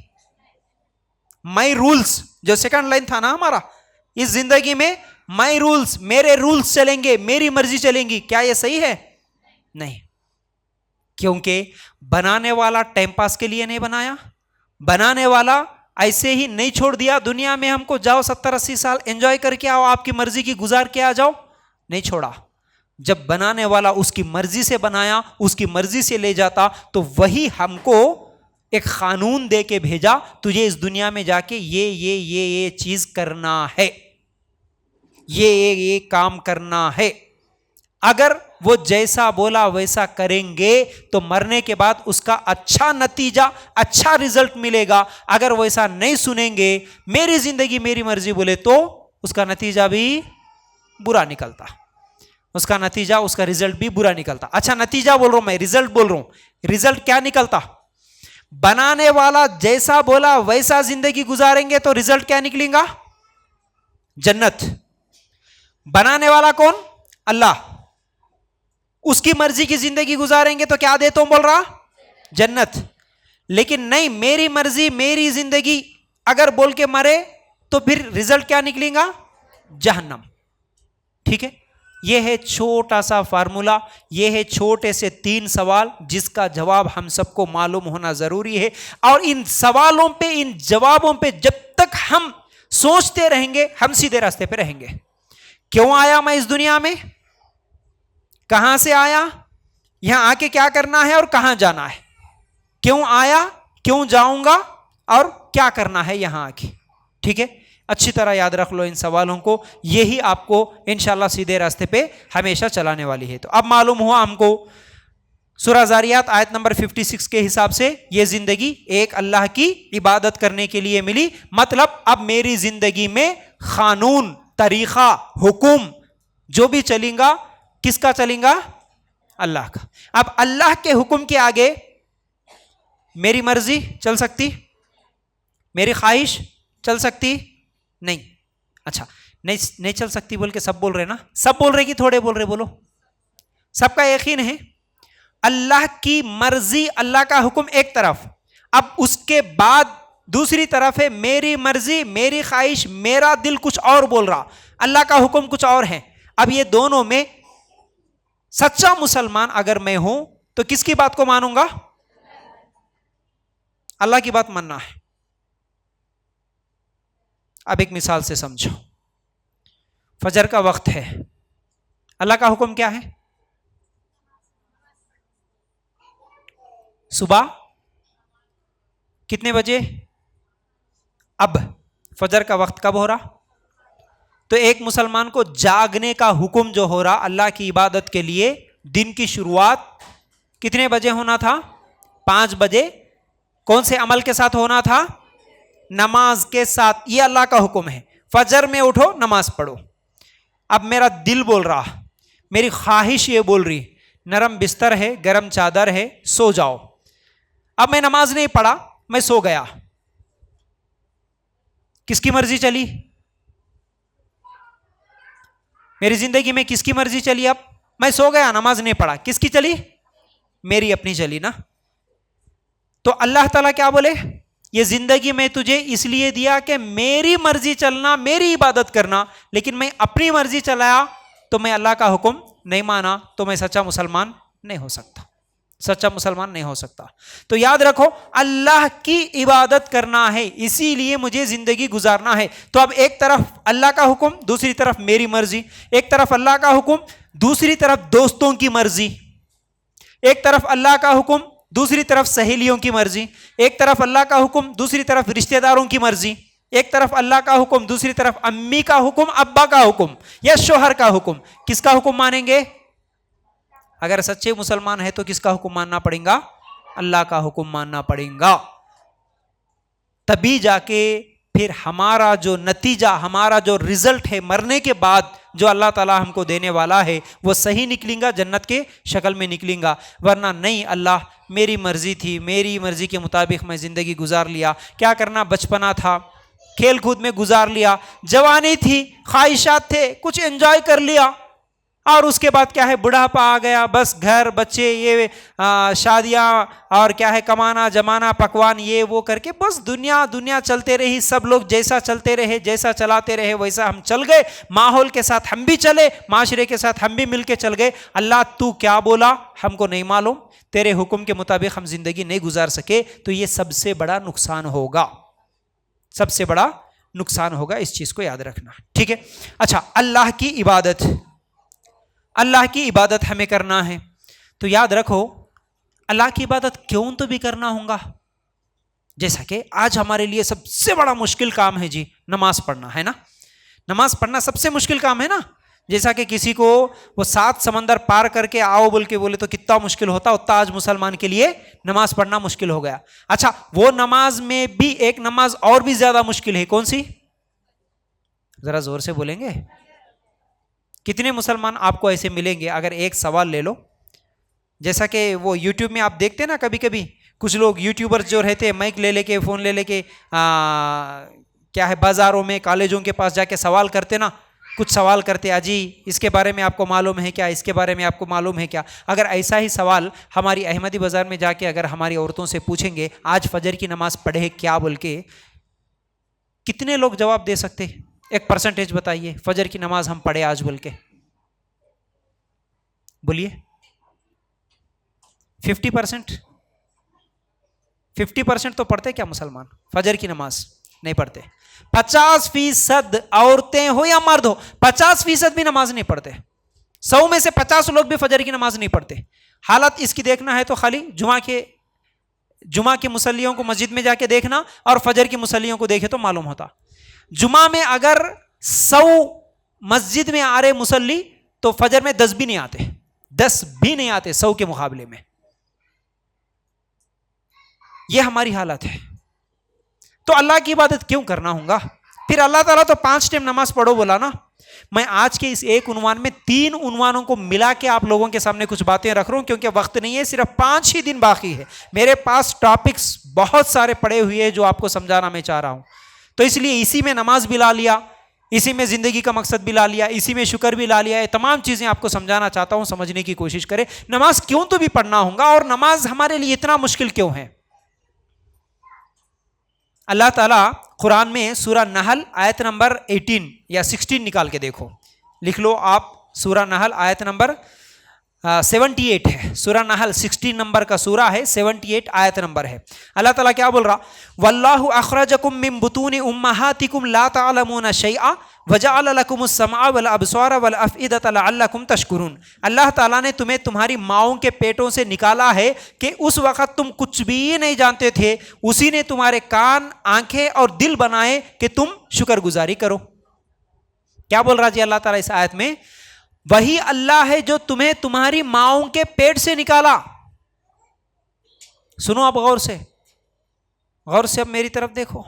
माई रूल्स जो सेकंड लाइन था ना हमारा, इस जिंदगी में माई रूल्स, मेरे रूल्स चलेंगे, मेरी मर्जी चलेंगी। क्या ये सही है? नहीं, क्योंकि बनाने वाला टाइम पास के लिए नहीं बनाया, बनाने वाला ऐसे ही नहीं छोड़ दिया दुनिया में हमको, जाओ 70-80 साल एंजॉय करके आओ, आपकी मर्जी की गुजार के आ जाओ, नहीं छोड़ा। जब बनाने वाला उसकी मर्जी से बनाया, उसकी मर्जी से ले जाता, तो वही हमको एक कानून दे के भेजा, तुझे इस दुनिया में जाके ये चीज करना है, ये काम करना है। अगर वो जैसा बोला वैसा करेंगे तो मरने के बाद उसका अच्छा नतीजा, अच्छा रिजल्ट मिलेगा। अगर वैसा नहीं सुनेंगे, मेरी जिंदगी मेरी मर्जी बोले, तो उसका नतीजा भी बुरा निकलता, उसका नतीजा, उसका रिजल्ट भी बुरा निकलता। अच्छा, नतीजा बोल रहा हूं मैं, रिजल्ट बोल रहा हूं। रिजल्ट क्या निकलता? बनाने वाला जैसा बोला वैसा जिंदगी गुजारेंगे तो रिजल्ट क्या निकलेगा? जन्नत। बनाने वाला कौन? अल्लाह। उसकी मर्जी की जिंदगी गुजारेंगे तो क्या देता हूं बोल रहा? जन्नत। लेकिन नहीं, मेरी मर्जी मेरी जिंदगी अगर बोल के मरे तो फिर रिजल्ट क्या निकलेगा? जहन्नम। ठीक है, यह है छोटा सा फार्मूला, यह है छोटे से 3 सवाल जिसका जवाब हम सबको मालूम होना जरूरी है। और इन सवालों पे, इन जवाबों पे जब तक हम सोचते रहेंगे, हम सीधे रास्ते पे रहेंगे। क्यों आया मैं इस दुनिया में? कहां से आया? यहां आके क्या करना है और कहां जाना है? क्यों आया, क्यों जाऊंगा और क्या करना है यहां आके? ठीक है, अच्छी तरह याद रख लो इन सवालों को, यही आपको इंशाल्लाह सीधे रास्ते पे हमेशा चलाने वाली है। तो अब मालूम हुआ हमको सूरह ज़ारियात आयत नंबर 56 के हिसाब से ये जिंदगी एक अल्लाह की इबादत करने के लिए मिली। मतलब अब मेरी जिंदगी में कानून, तरीका, हुक्म जो भी चलेगा, किसका चलेगा? अल्लाह का। अब अल्लाह के हुक्म के आगे मेरी मर्जी चल सकती? मेरी ख्वाहिश चल सकती? नहीं। अच्छा, नहीं चल सकती बोल के सब बोल रहे ना? सब बोल रहे कि थोड़े बोल रहे? बोलो। सबका यकीन है अल्लाह की मर्जी, अल्लाह का हुक्म एक तरफ, अब उसके बाद दूसरी तरफ है मेरी मर्जी, मेरी ख्वाहिश, मेरा दिल कुछ और बोल रहा, अल्लाह का हुक्म कुछ और है। अब ये दोनों में सच्चा मुसलमान अगर मैं हूं तो किसकी बात को मानूंगा? अल्लाह की बात मानना है। अब एक मिसाल से समझो, फजर का वक्त है, अल्लाह का हुक्म क्या है? सुबह कितने बजे? अब फजर का वक्त कब हो रहा? तो एक मुसलमान को जागने का हुक्म जो हो रहा अल्लाह की इबादत के लिए, दिन की शुरुआत कितने बजे होना था? 5 बजे। कौन से अमल के साथ होना था? नमाज के साथ। ये अल्लाह का हुक्म है, फजर में उठो, नमाज पढ़ो। अब मेरा दिल बोल रहा, मेरी ख्वाहिश ये बोल रही, नरम बिस्तर है, गरम चादर है, सो जाओ। अब मैं नमाज नहीं पढ़ा, मैं सो गया। किसकी मर्जी चली? मेरी जिंदगी में किसकी मर्जी चली? अब मैं सो गया, नमाज नहीं पढ़ा, किसकी चली? मेरी अपनी चली ना। तो अल्लाह ताला क्या बोले? ये जिंदगी मैं तुझे इसलिए दिया कि मेरी मर्जी चलना, मेरी इबादत करना, लेकिन मैं अपनी मर्जी चलाया तो मैं अल्लाह का हुक्म नहीं माना, तो मैं सच्चा मुसलमान नहीं हो सकता। सच्चा मुसलमान नहीं हो सकता। तो याद रखो, अल्लाह की इबादत करना है, इसीलिए मुझे जिंदगी गुजारना है। तो अब एक तरफ अल्लाह का हुक्म, दूसरी तरफ मेरी मर्जी। एक तरफ अल्लाह का हुक्म, दूसरी तरफ दोस्तों की मर्जी। एक तरफ अल्लाह का हुक्म, दूसरी तरफ सहेलियों की मर्जी। एक तरफ अल्लाह का हुक्म, दूसरी तरफ रिश्तेदारों की मर्जी। एक तरफ अल्लाह का हुक्म, दूसरी तरफ अम्मी का हुक्म, अब्बा का हुक्म या शोहर का हुक्म। किसका हुक्म मानेंगे? अगर सच्चे मुसलमान है तो किसका हुक्म मानना पड़ेगा? अल्लाह का हुक्म मानना पड़ेगा। तभी जाके फिर हमारा जो नतीजा, हमारा जो रिजल्ट है मरने के बाद जो अल्लाह ताला हमको देने वाला है वो सही निकलेगा, जन्नत के शक्ल में निकलेगा। वरना नहीं, अल्लाह मेरी मर्जी थी, मेरी मर्जी के मुताबिक मैं जिंदगी गुजार लिया। क्या करना, बचपना था, खेल कूद में गुजार लिया, जवानी थी, ख्वाहिशात थे, कुछ एंजॉय कर लिया, और उसके बाद क्या है, बुढ़ापा आ गया, बस घर बच्चे ये शादियां और क्या है, कमाना जमाना पकवान ये वो करके बस दुनिया दुनिया चलते रही। सब लोग जैसा चलते रहे, जैसा चलाते रहे वैसा हम चल गए। माहौल के साथ हम भी चले, माशरे के साथ हम भी मिलके चल गए। अल्लाह तू क्या बोला हमको नहीं मालूम, तेरे हुक्म के मुताबिक हम जिंदगी नहीं गुजार सके। तो ये सबसे बड़ा नुकसान होगा, सबसे बड़ा नुकसान होगा। इस चीज को याद रखना, ठीक है। अच्छा, अल्लाह की इबादत, अल्लाह की इबादत हमें करना है तो याद रखो, अल्लाह की इबादत क्यों तो भी करना होगा। जैसा कि आज हमारे लिए सबसे बड़ा मुश्किल काम है जी, नमाज पढ़ना, है ना। नमाज पढ़ना सबसे मुश्किल काम है ना। जैसा कि किसी को वो 7 समंदर पार करके आओ बोल के बोले तो कितना मुश्किल होता, उतना आज मुसलमान के लिए नमाज पढ़ना मुश्किल हो गया। अच्छा, वो नमाज में भी एक नमाज और भी ज्यादा मुश्किल है, कौन सी? जरा जोर से बोलेंगे। कितने मुसलमान आपको ऐसे मिलेंगे, अगर एक सवाल ले लो, जैसा कि वो यूट्यूब में आप देखते हैं ना, कभी कभी कुछ लोग यूट्यूबर्स जो रहते हैं माइक ले लेके, फ़ोन ले लेके क्या है, बाज़ारों में कॉलेजों के पास जाके सवाल करते ना, कुछ सवाल करते, अजी इसके बारे में आपको मालूम है क्या, इसके बारे में आपको मालूम है क्या। अगर ऐसा ही सवाल हमारी अहमदी बाज़ार में जाके अगर हमारी औरतों से पूछेंगे, आज फजर की नमाज पढ़े क्या बोल के, कितने लोग जवाब दे सकते? एक परसेंटेज बताइए, फजर की नमाज हम पढ़े आज बोल के, बोलिए। 50%? 50% तो पढ़ते क्या मुसलमान फजर की नमाज? नहीं पढ़ते। 50% औरतें हो या मर्द हो, 50% भी नमाज नहीं पढ़ते। 100 में से 50 लोग भी फजर की नमाज नहीं पढ़ते। हालत इसकी देखना है तो खाली जुमा के मुसल्लियों को मस्जिद में जाके देखना और फजर की मुसल्लियों को देखे तो मालूम होता। जुमा में अगर 100 मस्जिद में आ रहे मुसल्ली तो फजर में 10 भी नहीं आते, 10 भी नहीं आते 100 के मुकाबले में। यह हमारी हालत है। तो अल्लाह की इबादत क्यों करना होगा? फिर अल्लाह ताला तो 5 टाइम नमाज पढ़ो बोला ना। मैं आज के इस एक उन्वान में 3 उन्वानों को मिला के आप लोगों के सामने कुछ बातें रख रहा हूं, क्योंकि वक्त नहीं है, सिर्फ 5 ही दिन बाकी है। मेरे पास टॉपिक्स बहुत सारे पड़े हुए हैं जो आपको समझाना मैं चाह रहा हूं। तो इसलिए इसी में नमाज भी ला लिया, इसी में जिंदगी का मकसद भी ला लिया, इसी में शुक्र भी ला लिया। ये तमाम चीजें आपको समझाना चाहता हूं, समझने की कोशिश करें। नमाज क्यों तो भी पढ़ना होगा, और नमाज हमारे लिए इतना मुश्किल क्यों है। अल्लाह ताला कुरान में सूरह नहल आयत नंबर 18 या 16 निकाल के देखो, लिख लो आप। सूरह नहल आयत नंबर 78 है। सूरह नहल 16 नंबर का सूरा है, 78 आयत नंबर है। अल्लाह ताला क्या बोल रहा? वल्लाहु अखरजकुम मिन बुतूनि उम्महातिकुम ला तअलमूना शैआ वजअल लकुमुस समअ वल अबसार वल अफइदत लअल्लकुम तशकुरून। अल्लाह ताला ने तुम्हें तुम्हारी माओं के पेटों से निकाला है कि उस वक़्त तुम कुछ भी नहीं जानते थे, उसी ने तुम्हारे कान, आंखें और दिल बनाए कि तुम शुक्रगुजारी करो। क्या बोल रहा जी अल्लाह ताला इस आयत में? वही अल्लाह है जो तुम्हें तुम्हारी माओं के पेट से निकाला। सुनो अब गौर से, गौर से अब मेरी तरफ देखो,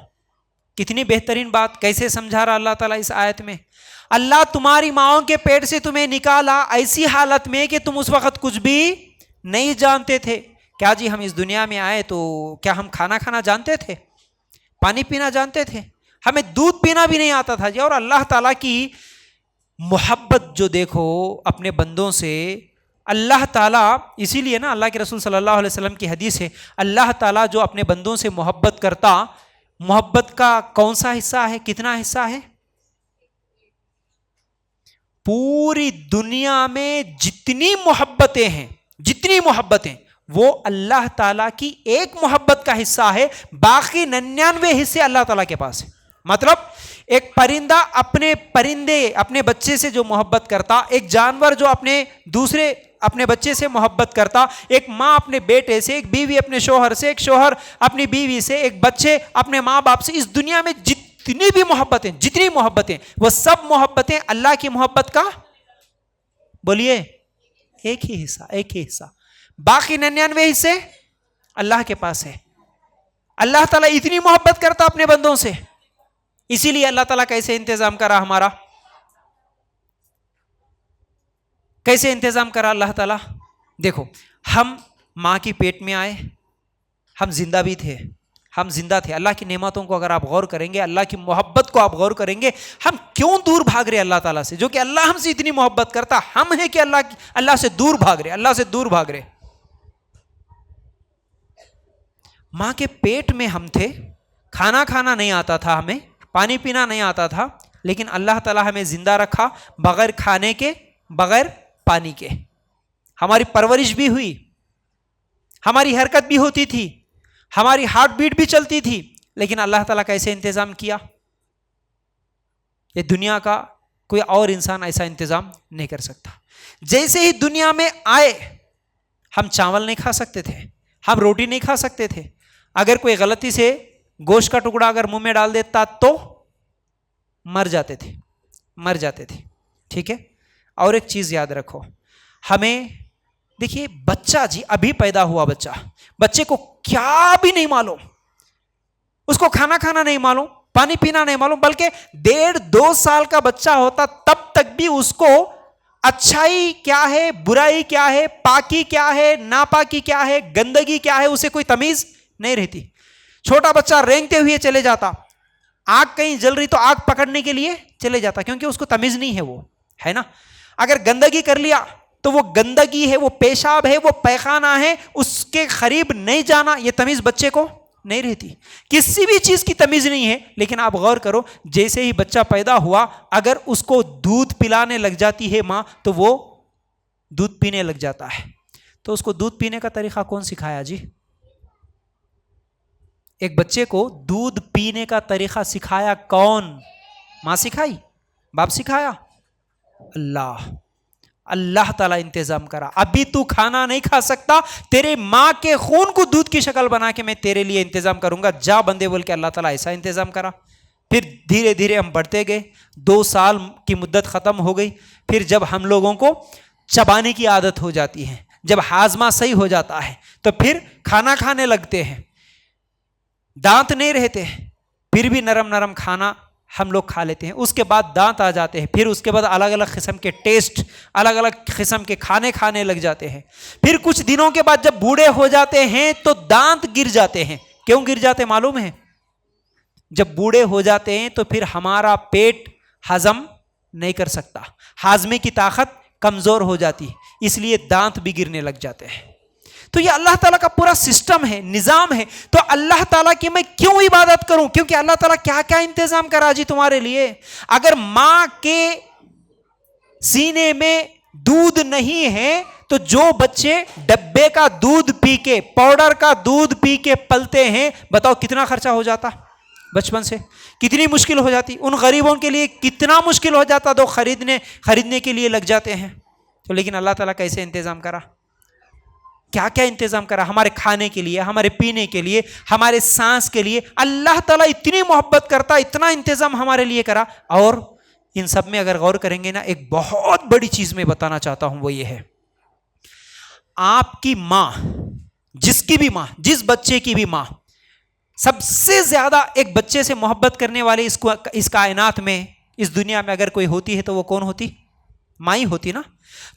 कितनी बेहतरीन बात कैसे समझा रहा अल्लाह ताला इस आयत में। अल्लाह तुम्हारी माओं के पेट से तुम्हें निकाला ऐसी हालत में कि तुम उस वक्त कुछ भी नहीं जानते थे। क्या जी हम इस दुनिया में आए तो क्या हम खाना जानते थे, पानी पीना जानते थे? हमें दूध पीना भी नहीं आता था जी। और अल्लाह ताला की मोहब्बत जो देखो अपने बंदों से, अल्लाह ताला, इसीलिए ना अल्लाह के रसूल सल्लल्लाहु अलैहि वसल्लम की हदीस है, अल्लाह ताला जो अपने बंदों से मोहब्बत करता, मोहब्बत का कौन सा हिस्सा है, कितना हिस्सा है? पूरी दुनिया में जितनी मोहब्बतें हैं, जितनी मोहब्बतें, वो अल्लाह ताला की एक मोहब्बत का हिस्सा है, बाकी 99 हिस्से अल्लाह ताला के पास है। मतलब एक परिंदा अपने बच्चे से जो मोहब्बत करता, एक जानवर जो अपने बच्चे से मोहब्बत करता, एक माँ अपने बेटे से, एक बीवी अपने शोहर से, एक शोहर अपनी बीवी से, एक बच्चे अपने माँ बाप से, इस दुनिया में जितनी भी मोहब्बतें, जितनी मोहब्बतें, वो सब मोहब्बतें अल्लाह की मोहब्बत का, बोलिए, एक ही हिस्सा। बाकी 99 हिस्से अल्लाह के पास है। अल्लाह ताला इतनी मोहब्बत करता अपने बंदों से, इसीलिए अल्लाह ताला कैसे इंतजाम करा हमारा, कैसे इंतजाम करा अल्लाह ताला। देखो, हम मां की पेट में आए, हम जिंदा भी थे, हम जिंदा थे। अल्लाह की नेमतों को अगर आप गौर करेंगे, अल्लाह की मोहब्बत को आप गौर करेंगे, हम क्यों दूर भाग रहे अल्लाह ताला से, जो कि अल्लाह हमसे इतनी मोहब्बत करता, हम हैं कि अल्लाह से दूर भाग रहे, अल्लाह से दूर भाग रहे। मां के पेट में हम थे, खाना नहीं आता था, हमें पानी पीना नहीं आता था, लेकिन अल्लाह ताला हमें जिंदा रखा, बगैर खाने के, बगैर पानी के। हमारी परवरिश भी हुई, हमारी हरकत भी होती थी, हमारी हार्ट बीट भी चलती थी, लेकिन अल्लाह ताला कैसे इंतजाम किया, ये दुनिया का कोई और इंसान ऐसा इंतजाम नहीं कर सकता। जैसे ही दुनिया में आए, हम चावल नहीं खा सकते थे, हम रोटी नहीं खा सकते थे। अगर कोई गलती से गोश्त का टुकड़ा अगर मुंह में डाल देता तो मर जाते थे। ठीक है। और एक चीज याद रखो, हमें देखिए, बच्चा जी, अभी पैदा हुआ बच्चे को क्या भी नहीं मालूम, उसको खाना नहीं मालूम, पानी पीना नहीं मालूम, बल्कि 1.5-2 साल का बच्चा होता तब तक भी उसको अच्छाई क्या है, बुराई क्या है, पाकी क्या है, नापाकी क्या है, गंदगी क्या है, उसे कोई तमीज नहीं रहती। छोटा बच्चा रेंगते हुए चले जाता, आग कहीं जल रही तो आग पकड़ने के लिए चले जाता, क्योंकि उसको तमीज नहीं है, वो है ना। अगर गंदगी कर लिया तो वो गंदगी है, वो पेशाब है, वो पैखाना है, उसके करीब नहीं जाना, ये तमीज बच्चे को नहीं रहती। किसी भी चीज की तमीज नहीं है। लेकिन आप गौर करो, जैसे ही बच्चा पैदा हुआ, अगर उसको दूध पिलाने लग जाती है मां, तो वो दूध पीने लग जाता है। तो उसको दूध पीने का तरीका कौन सिखाया जी? एक बच्चे को दूध पीने का तरीका सिखाया कौन? मां सिखाई, बाप सिखाया? अल्लाह ताला इंतजाम करा। अभी तू खाना नहीं खा सकता, तेरे मां के खून को दूध की शक्ल बना के मैं तेरे लिए इंतजाम करूंगा, जा बंदे, बोल के अल्लाह ताला ऐसा इंतजाम करा। फिर धीरे धीरे हम बढ़ते गए, 2 साल की मुद्दत खत्म हो गई। फिर जब हम लोगों को चबाने की आदत हो जाती है, जब हाजमा सही हो जाता है, तो फिर खाना खाने लगते हैं। दांत नहीं रहते, फिर भी नरम नरम खाना हम लोग खा लेते हैं। उसके बाद दांत आ जाते हैं, फिर उसके बाद अलग अलग किस्म के टेस्ट, अलग अलग किस्म के खाने खाने लग जाते हैं। फिर कुछ दिनों के बाद जब बूढ़े हो जाते हैं तो दांत गिर जाते हैं। क्यों गिर जाते मालूम है? जब बूढ़े हो जाते हैं तो फिर हमारा पेट हजम नहीं कर सकता, हाजमे की ताकत कमजोर हो जाती है, इसलिए दांत भी गिरने लग जाते हैं। तो ये अल्लाह ताला का पूरा सिस्टम है, निजाम है। तो अल्लाह ताला की मैं क्यों इबादत करूं? क्योंकि अल्लाह ताला क्या क्या इंतजाम करा जी तुम्हारे लिए। अगर मां के सीने में दूध नहीं है तो जो बच्चे डब्बे का दूध पी के, पाउडर का दूध पी के पलते हैं, बताओ कितना खर्चा हो जाता बचपन से, कितनी मुश्किल हो जाती। उन गरीबों के लिए कितना मुश्किल हो जाता, तो खरीदने के लिए लग जाते हैं। तो लेकिन अल्लाह ताला कैसे इंतजाम करा, क्या क्या इंतजाम करा हमारे खाने के लिए, हमारे पीने के लिए, हमारे सांस के लिए। अल्लाह ताला इतनी मोहब्बत करता, इतना इंतजाम हमारे लिए करा। और इन सब में अगर गौर करेंगे ना, एक बहुत बड़ी चीज मैं बताना चाहता हूं, वो ये है, आपकी मां, जिसकी भी मां, जिस बच्चे की भी मां, सबसे ज्यादा एक बच्चे से मोहब्बत करने वाले इस कायनात में, इस दुनिया में अगर कोई होती है तो वो कौन होती? मां ही होती ना।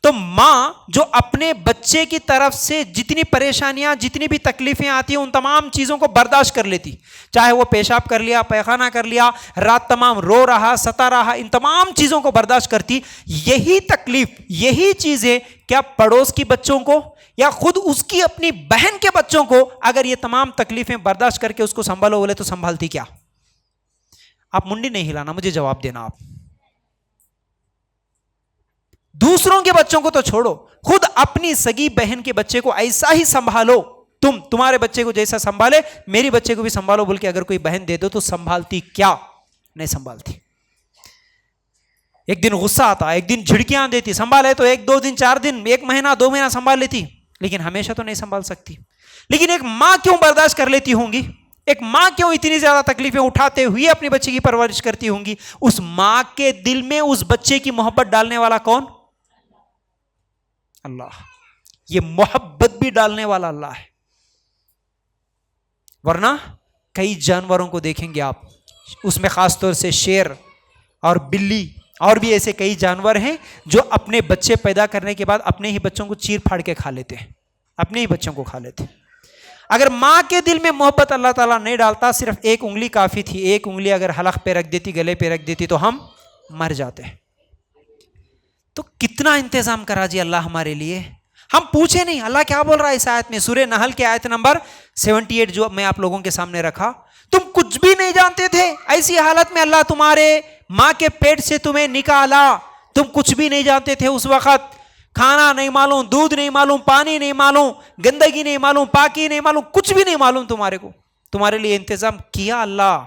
तो मां जो अपने बच्चे की तरफ से जितनी परेशानियां, जितनी भी तकलीफें आती हैं, उन तमाम चीजों को बर्दाश्त कर लेती। चाहे वो पेशाब कर लिया, पैखाना कर लिया, रात तमाम रो रहा, सता रहा, इन तमाम चीजों को बर्दाश्त करती। यही तकलीफ, यही चीजें क्या पड़ोस की बच्चों को या खुद उसकी अपनी बहन के बच्चों को, अगर ये तमाम तकलीफें बर्दाश्त करके उसको संभालो बोले तो संभालती क्या? आप मुंडी नहीं हिलाना, मुझे जवाब देना। आप दूसरों के बच्चों को तो छोड़ो, खुद अपनी सगी बहन के बच्चे को ऐसा ही संभालो। तुम्हारे बच्चे को जैसा संभाले मेरी बच्चे को भी संभालो बोल के अगर कोई बहन दे दो तो संभालती क्या? नहीं संभालती। एक दिन गुस्सा आता, एक दिन झिड़कियां देती, संभाले तो 1-2 दिन 4 दिन 1 महीना 2 महीना संभाल लेती, लेकिन हमेशा तो नहीं संभाल सकती। लेकिन एक मां क्यों बर्दाश्त कर लेती होंगी? एक मां क्यों इतनी ज्यादा तकलीफें उठाते हुए अपने बच्चे की परवरिश करती होंगी? उस मां के दिल में उस बच्चे की मोहब्बत डालने वाला कौन? अल्लाह। ये मोहब्बत भी डालने वाला अल्लाह है। वरना कई जानवरों को देखेंगे आप, उसमें खासतौर से शेर और बिल्ली और भी ऐसे कई जानवर हैं जो अपने बच्चे पैदा करने के बाद अपने ही बच्चों को चीर फाड़ के खा लेते हैं, अपने ही बच्चों को खा लेते हैं। अगर मां के दिल में मोहब्बत अल्लाह ताला नहीं डालता, सिर्फ एक उंगली काफी थी, एक उंगली अगर हलक पे रख देती, गले पे रख देती, तो हम मर जाते। तो कितना इंतजाम करा जी अल्लाह हमारे लिए। हम पूछे नहीं अल्लाह क्या बोल रहा है इस आयत में, सूरह नहल के आयत नंबर 78 जो मैं आप लोगों के सामने रखा। तुम कुछ भी नहीं जानते थे, ऐसी हालत में अल्लाह तुम्हारे मां के पेट से तुम्हें निकाला, तुम कुछ भी नहीं जानते थे उस वक्त, खाना नहीं मालूम, दूध नहीं मालूम, पानी नहीं मालूम, गंदगी नहीं मालूम, पाकी नहीं मालूम, कुछ भी नहीं मालूम तुम्हारे को। तुम्हारे लिए इंतजाम किया अल्लाह।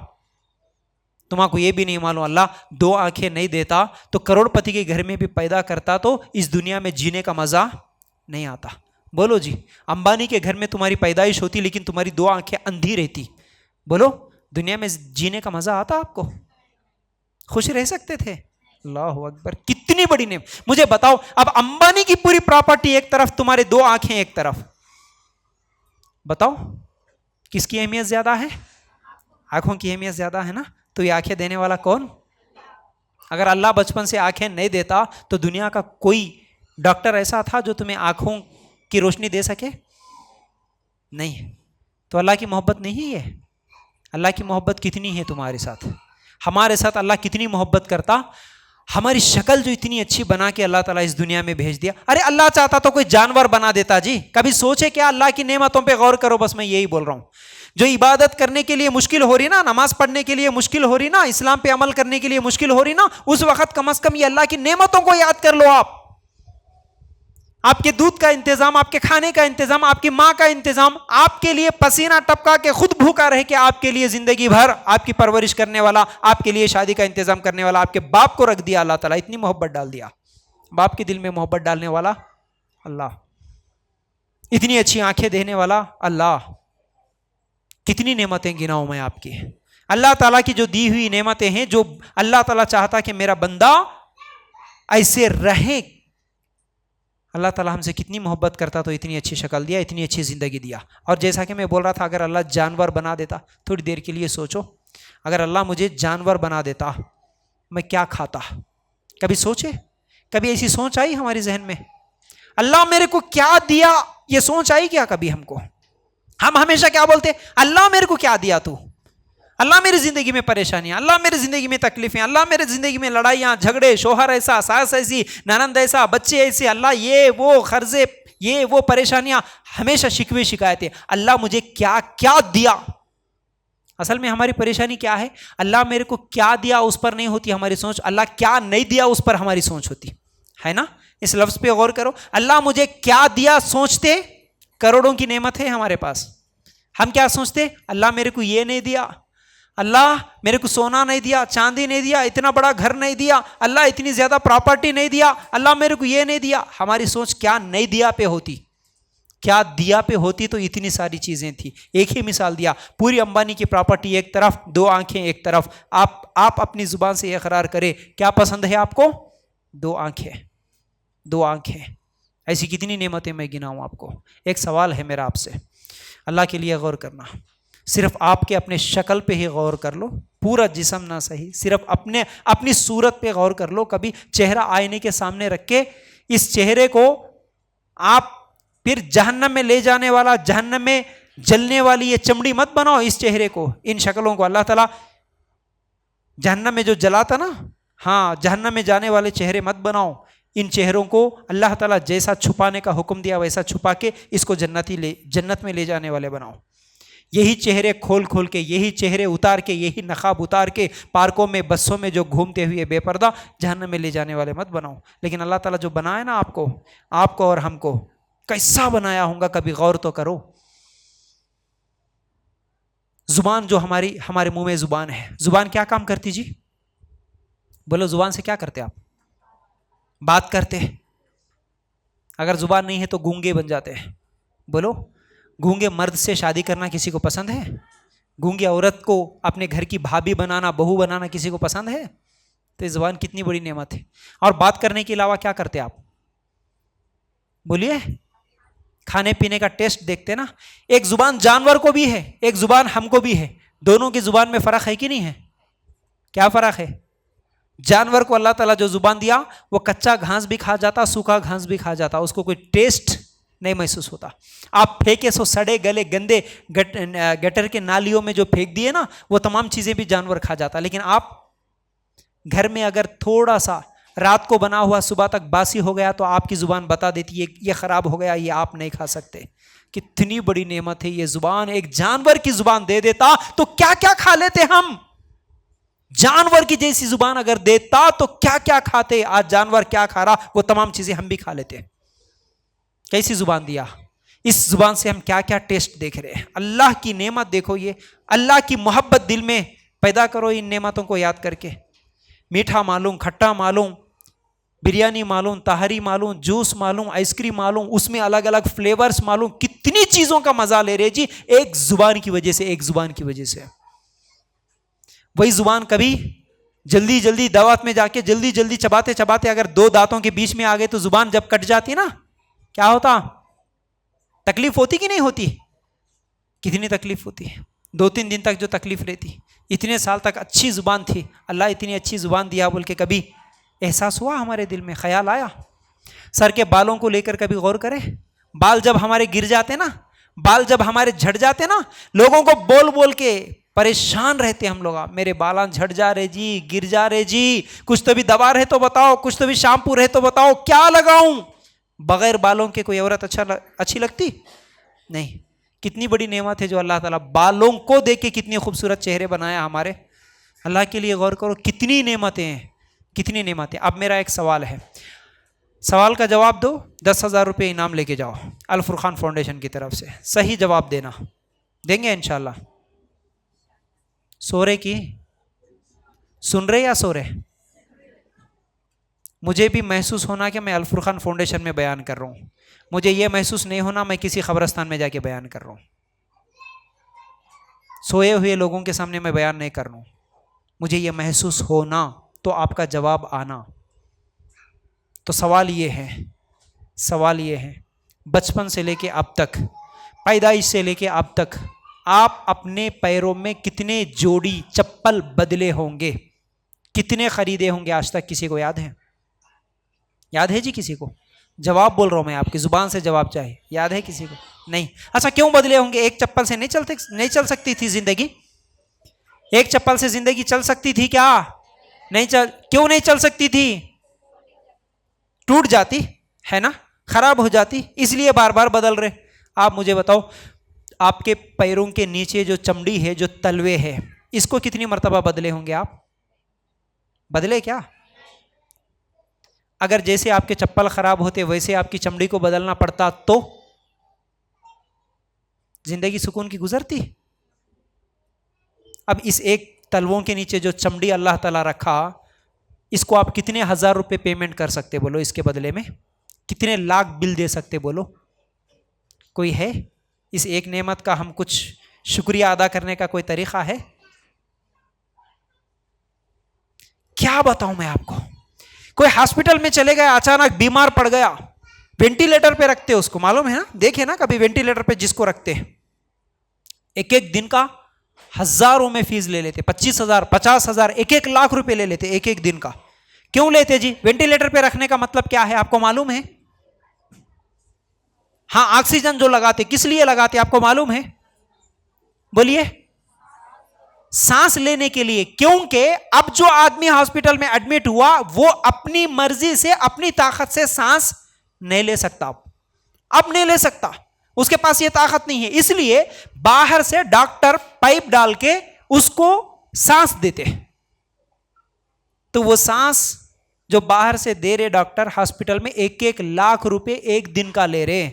तुम्हारे को यह भी नहीं मालूम अल्लाह 2 आंखें नहीं देता तो करोड़पति के घर में भी पैदा करता तो इस दुनिया में जीने का मजा नहीं आता। बोलो जी, अंबानी के घर में तुम्हारी पैदाइश होती लेकिन तुम्हारी 2 आंखें अंधी रहती, बोलो दुनिया में जीने का मजा आता आपको? खुश रह सकते थे? अल्लाह अकबर, कितनी बड़ी नेम। मुझे बताओ, अब अंबानी की पूरी प्रॉपर्टी एक तरफ, तुम्हारे 2 आंखें एक तरफ, बताओ किसकी अहमियत ज्यादा है? आंखों की अहमियत ज्यादा है ना। तो ये आंखें देने वाला कौन? अगर अल्लाह बचपन से आंखें नहीं देता तो दुनिया का कोई डॉक्टर ऐसा था जो तुम्हें आंखों की रोशनी दे सके? नहीं। तो अल्लाह की मोहब्बत नहीं है? अल्लाह की मोहब्बत कितनी है तुम्हारे साथ, हमारे साथ अल्लाह कितनी मोहब्बत करता। हमारी शक्ल जो इतनी अच्छी बना के अल्लाह ताला इस दुनिया में भेज दिया। अरे अल्लाह चाहता तो कोई जानवर बना देता जी। कभी सोचे क्या? अल्लाह की नेमतों पे गौर करो। बस मैं यही बोल रहा हूं, जो इबादत करने के लिए मुश्किल हो रही ना, नमाज पढ़ने के लिए मुश्किल हो रही ना, इस्लाम पे अमल करने के लिए मुश्किल हो रही ना, उस वक्त कम से कम ये अल्लाह की नेमतों को याद कर लो। आपके दूध का इंतजाम, आपके खाने का इंतजाम, आपकी मां का इंतजाम, आपके लिए पसीना टपका के खुद भूखा रह के आपके लिए जिंदगी भर आपकी परवरिश करने वाला, आपके लिए शादी का इंतजाम करने वाला आपके बाप को रख दिया अल्लाह ताला। इतनी मोहब्बत डाल दिया बाप के दिल में, मोहब्बत डालने वाला अल्लाह। इतनी अच्छी आंखें देने वाला अल्लाह। कितनी नेमतें गिनाऊं मैं आपकी। अल्लाह ताला की जो दी हुई नेमतें हैं, जो अल्लाह ताला चाहता कि मेरा बंदा ऐसे रहे। अल्लाह ताला हमसे कितनी मोहब्बत करता तो इतनी अच्छी शक्ल दिया, इतनी अच्छी ज़िंदगी दिया। और जैसा कि मैं बोल रहा था, अगर अल्लाह जानवर बना देता, थोड़ी देर के लिए सोचो, अगर अल्लाह मुझे जानवर बना देता मैं क्या खाता? कभी सोचे? कभी ऐसी सोच आई हमारे जहन में? अल्लाह मेरे को क्या दिया, ये सोच आई क्या कभी हमको? हम हमेशा क्या बोलते? अल्लाह मेरे को क्या दिया तू? अल्लाह मेरी जिंदगी में परेशानियां, अल्लाह मेरी जिंदगी में तकलीफें, अल्लाह मेरी जिंदगी में लड़ाइयां झगड़े, शोहर ऐसा, सास ऐसी, ननंद ऐसा, बच्चे ऐसे, अल्लाह ये वो खर्जे, ये वो परेशानियां, हमेशा शिकवे शिकायतें। अल्लाह मुझे क्या क्या दिया? असल में हमारी परेशानी क्या है? अल्लाह मेरे को क्या दिया उस पर नहीं होती हमारी सोच, अल्लाह क्या नहीं दिया उस पर हमारी सोच होती है ना। इस लफ्ज पे गौर करो, अल्लाह मुझे क्या दिया सोचते, करोड़ों की नेमत है हमारे पास, हम क्या सोचते? अल्लाह मेरे को ये नहीं दिया, अल्लाह मेरे को सोना नहीं दिया, चांदी नहीं दिया, इतना बड़ा घर नहीं दिया, अल्लाह इतनी ज्यादा प्रॉपर्टी नहीं दिया, अल्लाह मेरे को ये नहीं दिया। हमारी सोच क्या नहीं दिया पे होती, क्या दिया पे होती तो इतनी सारी चीजें थी। एक ही मिसाल दिया, पूरी अंबानी की प्रॉपर्टी एक तरफ, 2 आंखें एक तरफ। आप अपनी जुबान से इकरार करें, क्या पसंद है आपको? 2 आंखें, 2 आंखें। ऐसी कितनी नेमतें मैं गिनाऊं आपको। एक सवाल है मेरा आपसे, अल्लाह के लिए गौर करना। सिर्फ आपके अपने शक्ल पे ही गौर कर लो, पूरा जिस्म ना सही, सिर्फ अपनी सूरत पे गौर कर लो। कभी चेहरा आईने के सामने रख के इस चेहरे को आप फिर जहन्नम में ले जाने वाला, जहन्नम में जलने वाली ये चमड़ी मत बनाओ। इस चेहरे को, इन शक्लों को अल्लाह ताला जहन्नम में जो जलाता ना, हाँ, जहन्नम में जाने वाले चेहरे मत बनाओ। इन चेहरों को अल्लाह ताला जैसा छुपाने का हुक्म दिया वैसा छुपा के इसको जन्नत में ले जाने वाले बनाओ। यही चेहरे खोल खोल के, यही चेहरे उतार के, यही नकाब उतार के पार्कों में, बसों में जो घूमते हुए बेपर्दा, जहन्नम में ले जाने वाले मत बनाओ। लेकिन अल्लाह ताला जो बनाए ना आपको और हमको, कैसा बनाया होगा, कभी गौर तो करो। जुबान जो हमारे मुंह में जुबान है, जुबान क्या काम करती जी? बोलो, जुबान से क्या करते आप? बात करते। अगर जुबान नहीं है तो गूंगे बन जाते हैं। बोलो, गूंगे मर्द से शादी करना किसी को पसंद है? गूंगी औरत को अपने घर की भाभी बनाना, बहू बनाना किसी को पसंद है? तो ये जुबान कितनी बड़ी नेमत है। और बात करने के अलावा क्या करते आप? बोलिए, खाने पीने का टेस्ट देखते ना। एक जुबान जानवर को भी है, एक जुबान हमको भी है। दोनों की जुबान में फर्क है कि नहीं है? क्या फर्क है? जानवर को अल्लाह ताला जो जुबान दिया, वो कच्चा घास भी खा जाता, सूखा घास भी खा जाता, उसको कोई टेस्ट नहीं महसूस होता। आप फेंके सो सड़े गले गंदे गटर के नालियों में जो फेंक दिए ना, वो तमाम चीजें भी जानवर खा जाता। लेकिन आप घर में अगर थोड़ा सा रात को बना हुआ सुबह तक बासी हो गया तो आपकी जुबान बता देती है ये खराब हो गया, ये आप नहीं खा सकते। कितनी बड़ी नेमत है ये जुबान। एक जानवर की जुबान दे देता तो क्या क्या खा लेते हम। जानवर की जैसी जुबान अगर देता तो क्या क्या खाते। आज जानवर क्या खा रहा, वो तमाम चीजें हम भी खा लेते। कैसी जुबान दिया, इस जुबान से हम क्या क्या टेस्ट देख रहे हैं। अल्लाह की नेमत देखो, ये अल्लाह की मोहब्बत दिल में पैदा करो इन नेमतों को याद करके। मीठा मालूम, खट्टा मालूम, बिरयानी मालूम, तहरी मालूम, जूस मालूम, आइसक्रीम मालूम, उसमें अलग अलग फ्लेवर्स मालूम, कितनी चीजों का मजा ले रहे जी एक जुबान की वजह से, एक जुबान की वजह से। वही जुबान कभी जल्दी जल्दी दावत में जाके जल्दी जल्दी चबाते चबाते अगर दो दांतों के बीच में आ गए तो जुबान जब कट जाती ना, क्या होता? तकलीफ होती कि नहीं होती? कितनी तकलीफ होती है। 2-3 दिन तक जो तकलीफ रहती। इतने साल तक अच्छी जुबान थी, अल्लाह इतनी अच्छी जुबान दिया बोल के कभी एहसास हुआ हमारे दिल में, ख्याल आया? सर के बालों को लेकर कभी गौर करें। बाल जब हमारे गिर जाते ना, बाल जब हमारे झड़ जाते ना, लोगों को बोल बोल के परेशान रहते हम लोग। मेरे बालां झड़ जा रहे जी, गिर जा रहे जी, कुछ तो भी दवा रहे तो बताओ, कुछ तो भी शैम्पू रहे तो बताओ, क्या लगाऊं? बगैर बालों के कोई औरत अच्छी लगती नहीं। कितनी बड़ी नेमत है जो अल्लाह ताला बालों को देख के कितने खूबसूरत चेहरे बनाया हमारे। अल्लाह के लिए गौर करो, कितनी नेमतें हैं, कितनी नेमतें। अब मेरा एक सवाल है, सवाल का जवाब दो, 10,000 रुपये इनाम लेके जाओ अल फुरकान फाउंडेशन की तरफ से। सही जवाब देना, देंगे इंशाल्लाह। सो रहे की सुन रहे या सो रहे? मुझे भी महसूस होना कि मैं अल फुरकान फाउंडेशन में बयान कर रहा हूं। मुझे यह महसूस नहीं होना मैं किसी खबरस्तान में जाके बयान कर रहा हूं। सोए हुए लोगों के सामने मैं बयान नहीं कर रहा हूं। मुझे यह महसूस होना तो आपका जवाब आना। तो सवाल ये है, बचपन से लेके अब तक, पैदाइश से लेके अब तक आप अपने पैरों में कितने जोड़ी चप्पल बदले होंगे, कितने खरीदे होंगे आज तक? किसी को याद है? याद है जी किसी को? जवाब बोल रहा हूं मैं, आपकी जुबान से जवाब चाहिए। याद है किसी को? नहीं। अच्छा, क्यों बदले होंगे? एक चप्पल से नहीं चल सकती थी जिंदगी? एक चप्पल से जिंदगी चल सकती थी क्या? क्यों नहीं चल सकती थी? टूट जाती है ना, खराब हो जाती, इसलिए बार बार बदल रहे। आप मुझे बताओ, आपके पैरों के नीचे जो चमड़ी है, जो तलवे है, इसको कितनी मर्तबा बदले होंगे आप? बदले क्या? अगर जैसे आपके चप्पल खराब होते वैसे आपकी चमड़ी को बदलना पड़ता तो जिंदगी सुकून की गुजरती? अब इस एक तलवों के नीचे जो चमड़ी अल्लाह ताला रखा, इसको आप कितने हजार रुपए पेमेंट कर सकते बोलो? इसके बदले में कितने लाख बिल दे सकते बोलो? कोई है? इस एक नेमत का हम कुछ शुक्रिया अदा करने का कोई तरीका है? क्या बताऊं मैं आपको। कोई हॉस्पिटल में चले गए, अचानक बीमार पड़ गया, वेंटिलेटर पे रखते उसको, मालूम है ना? देखे ना कभी वेंटिलेटर पे जिसको रखते हैं, एक एक दिन का हजारों में फीस ले लेते, 25,000, 50,000, 1-1 लाख रुपए ले लेते एक एक दिन का। क्यों लेते जी? वेंटिलेटर पे रखने का मतलब क्या है आपको मालूम है? हाँ, ऑक्सीजन जो लगाते, किस लिए लगाते आपको मालूम है? बोलिए। सांस लेने के लिए। क्योंकि अब जो आदमी हॉस्पिटल में एडमिट हुआ वो अपनी मर्जी से, अपनी ताकत से सांस नहीं ले सकता, अब नहीं ले सकता। उसके पास ये ताकत नहीं है, इसलिए बाहर से डॉक्टर पाइप डाल के उसको सांस देते। तो वो सांस जो बाहर से दे रहे डॉक्टर हॉस्पिटल में 1-1 लाख रुपए एक दिन का ले रहे।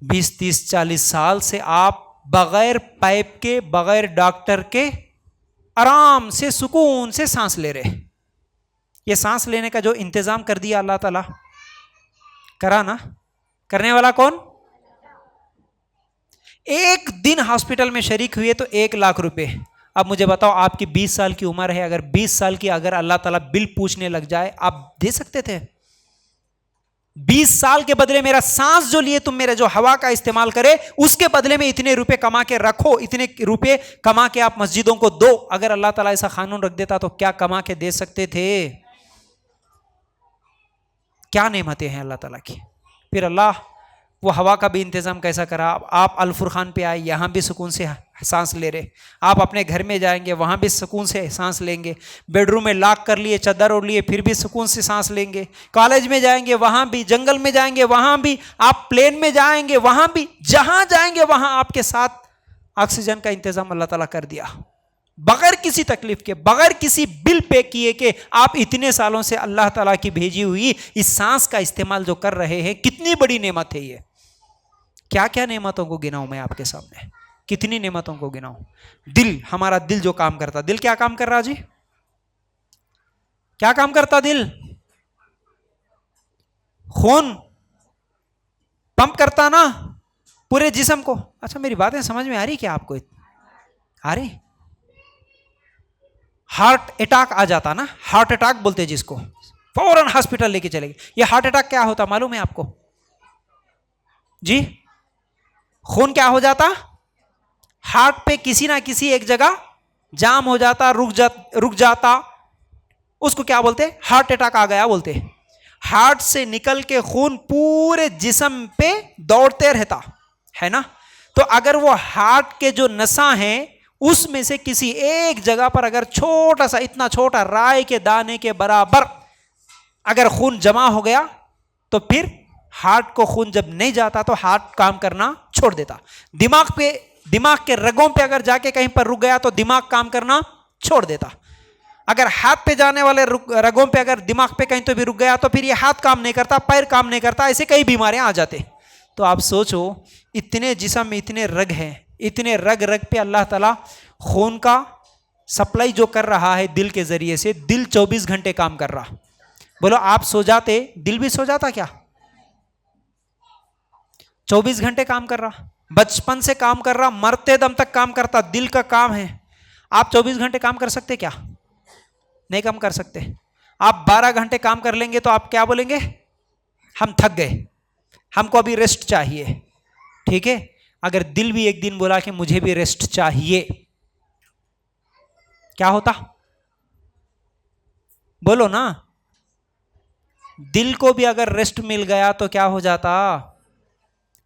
20-30-40 साल से आप बगैर पाइप के, बगैर डॉक्टर के आराम से सुकून से सांस ले रहे। ये सांस लेने का जो इंतजाम कर दिया अल्लाह ताला, करा ना? करने वाला कौन? एक दिन हॉस्पिटल में शरीक हुए तो 1 लाख रुपए। अब मुझे बताओ, आपकी 20 साल की उम्र है, अगर 20 साल की अगर अल्लाह ताला बिल पूछने लग जाए, आप दे सकते थे? 20 साल के बदले मेरा सांस जो लिए तुम, मेरे जो हवा का इस्तेमाल करे, उसके बदले में इतने रुपए कमा के रखो, इतने रुपए कमा के आप मस्जिदों को दो। अगर अल्लाह ताला ऐसा कानून रख देता तो क्या कमा के दे सकते थे? क्या नेमतें हैं अल्लाह ताला की। फिर अल्लाह वो हवा का भी इंतजाम कैसा करा। आप अल फुरकान पे आए, यहाँ भी सुकून से सांस ले रहे। आप अपने घर में जाएंगे, वहाँ भी सुकून से सांस लेंगे। बेडरूम में लॉक कर लिए, चादर ओढ़ लिए, फिर भी सुकून से सांस लेंगे। कॉलेज में जाएंगे, वहाँ भी, जंगल में जाएंगे, वहाँ भी, आप प्लेन में जाएंगे, वहाँ भी, जहाँ जाएंगे वहाँ आपके साथ ऑक्सीजन का इंतजाम अल्लाह ताला कर दिया, बगैर किसी तकलीफ के, बगैर किसी बिल पे किए के। आप इतने सालों से अल्लाह ताला की भेजी हुई इस सांस का इस्तेमाल जो कर रहे हैं, कितनी बड़ी नेमत है ये। क्या क्या नेमतों को गिनाऊं मैं आपके सामने, कितनी नेमतों को गिनाऊं। दिल, हमारा दिल जो काम करता, दिल क्या काम कर रहा जी? क्या काम करता दिल? खून पंप करता ना पूरे जिस्म को। अच्छा, मेरी बातें समझ में आ रही क्या आपको? आ रही? हार्ट अटैक आ जाता ना, हार्ट अटैक बोलते हैं जिसको, फौरन हॉस्पिटल लेके चले गए। ये हार्ट अटैक क्या होता मालूम है आपको जी? खून क्या हो जाता? हार्ट पे किसी ना किसी एक जगह जाम हो जाता, रुक जाता। उसको क्या बोलते? हार्ट अटैक आ गया बोलते। हार्ट से निकल के खून पूरे जिस्म पे दौड़ते रहता है ना। तो अगर वो हार्ट के जो नसा हैं उसमें से किसी एक जगह पर अगर छोटा सा, इतना छोटा राई के दाने के बराबर अगर खून जमा हो गया, तो फिर हार्ट को खून जब नहीं जाता तो हार्ट काम करना छोड़ देता। दिमाग के रगों पे अगर जाके कहीं पर रुक गया तो दिमाग काम करना छोड़ देता। अगर हाथ पे जाने वाले रगों पे अगर दिमाग पे कहीं तो भी रुक गया तो फिर ये हाथ काम नहीं करता, पैर काम नहीं करता, ऐसे कई बीमारियां आ जाते। तो आप सोचो, इतने जिस्म में इतने रग हैं, इतने रग पे अल्लाह ताला खून का सप्लाई जो कर रहा है दिल के जरिए से, दिल 24 घंटे काम कर रहा। बोलो, आप सो जाते, दिल भी सो जाता क्या? 24 घंटे काम कर रहा, बचपन से काम कर रहा, मरते दम तक काम करता, दिल का काम है। आप 24 घंटे काम कर सकते क्या? नहीं काम कर सकते। आप 12 घंटे काम कर लेंगे तो आप क्या बोलेंगे? हम थक गए, हमको अभी रेस्ट चाहिए। ठीक है, अगर दिल भी एक दिन बोला कि मुझे भी रेस्ट चाहिए, क्या होता? बोलो ना। दिल को भी अगर रेस्ट मिल गया तो क्या हो जाता?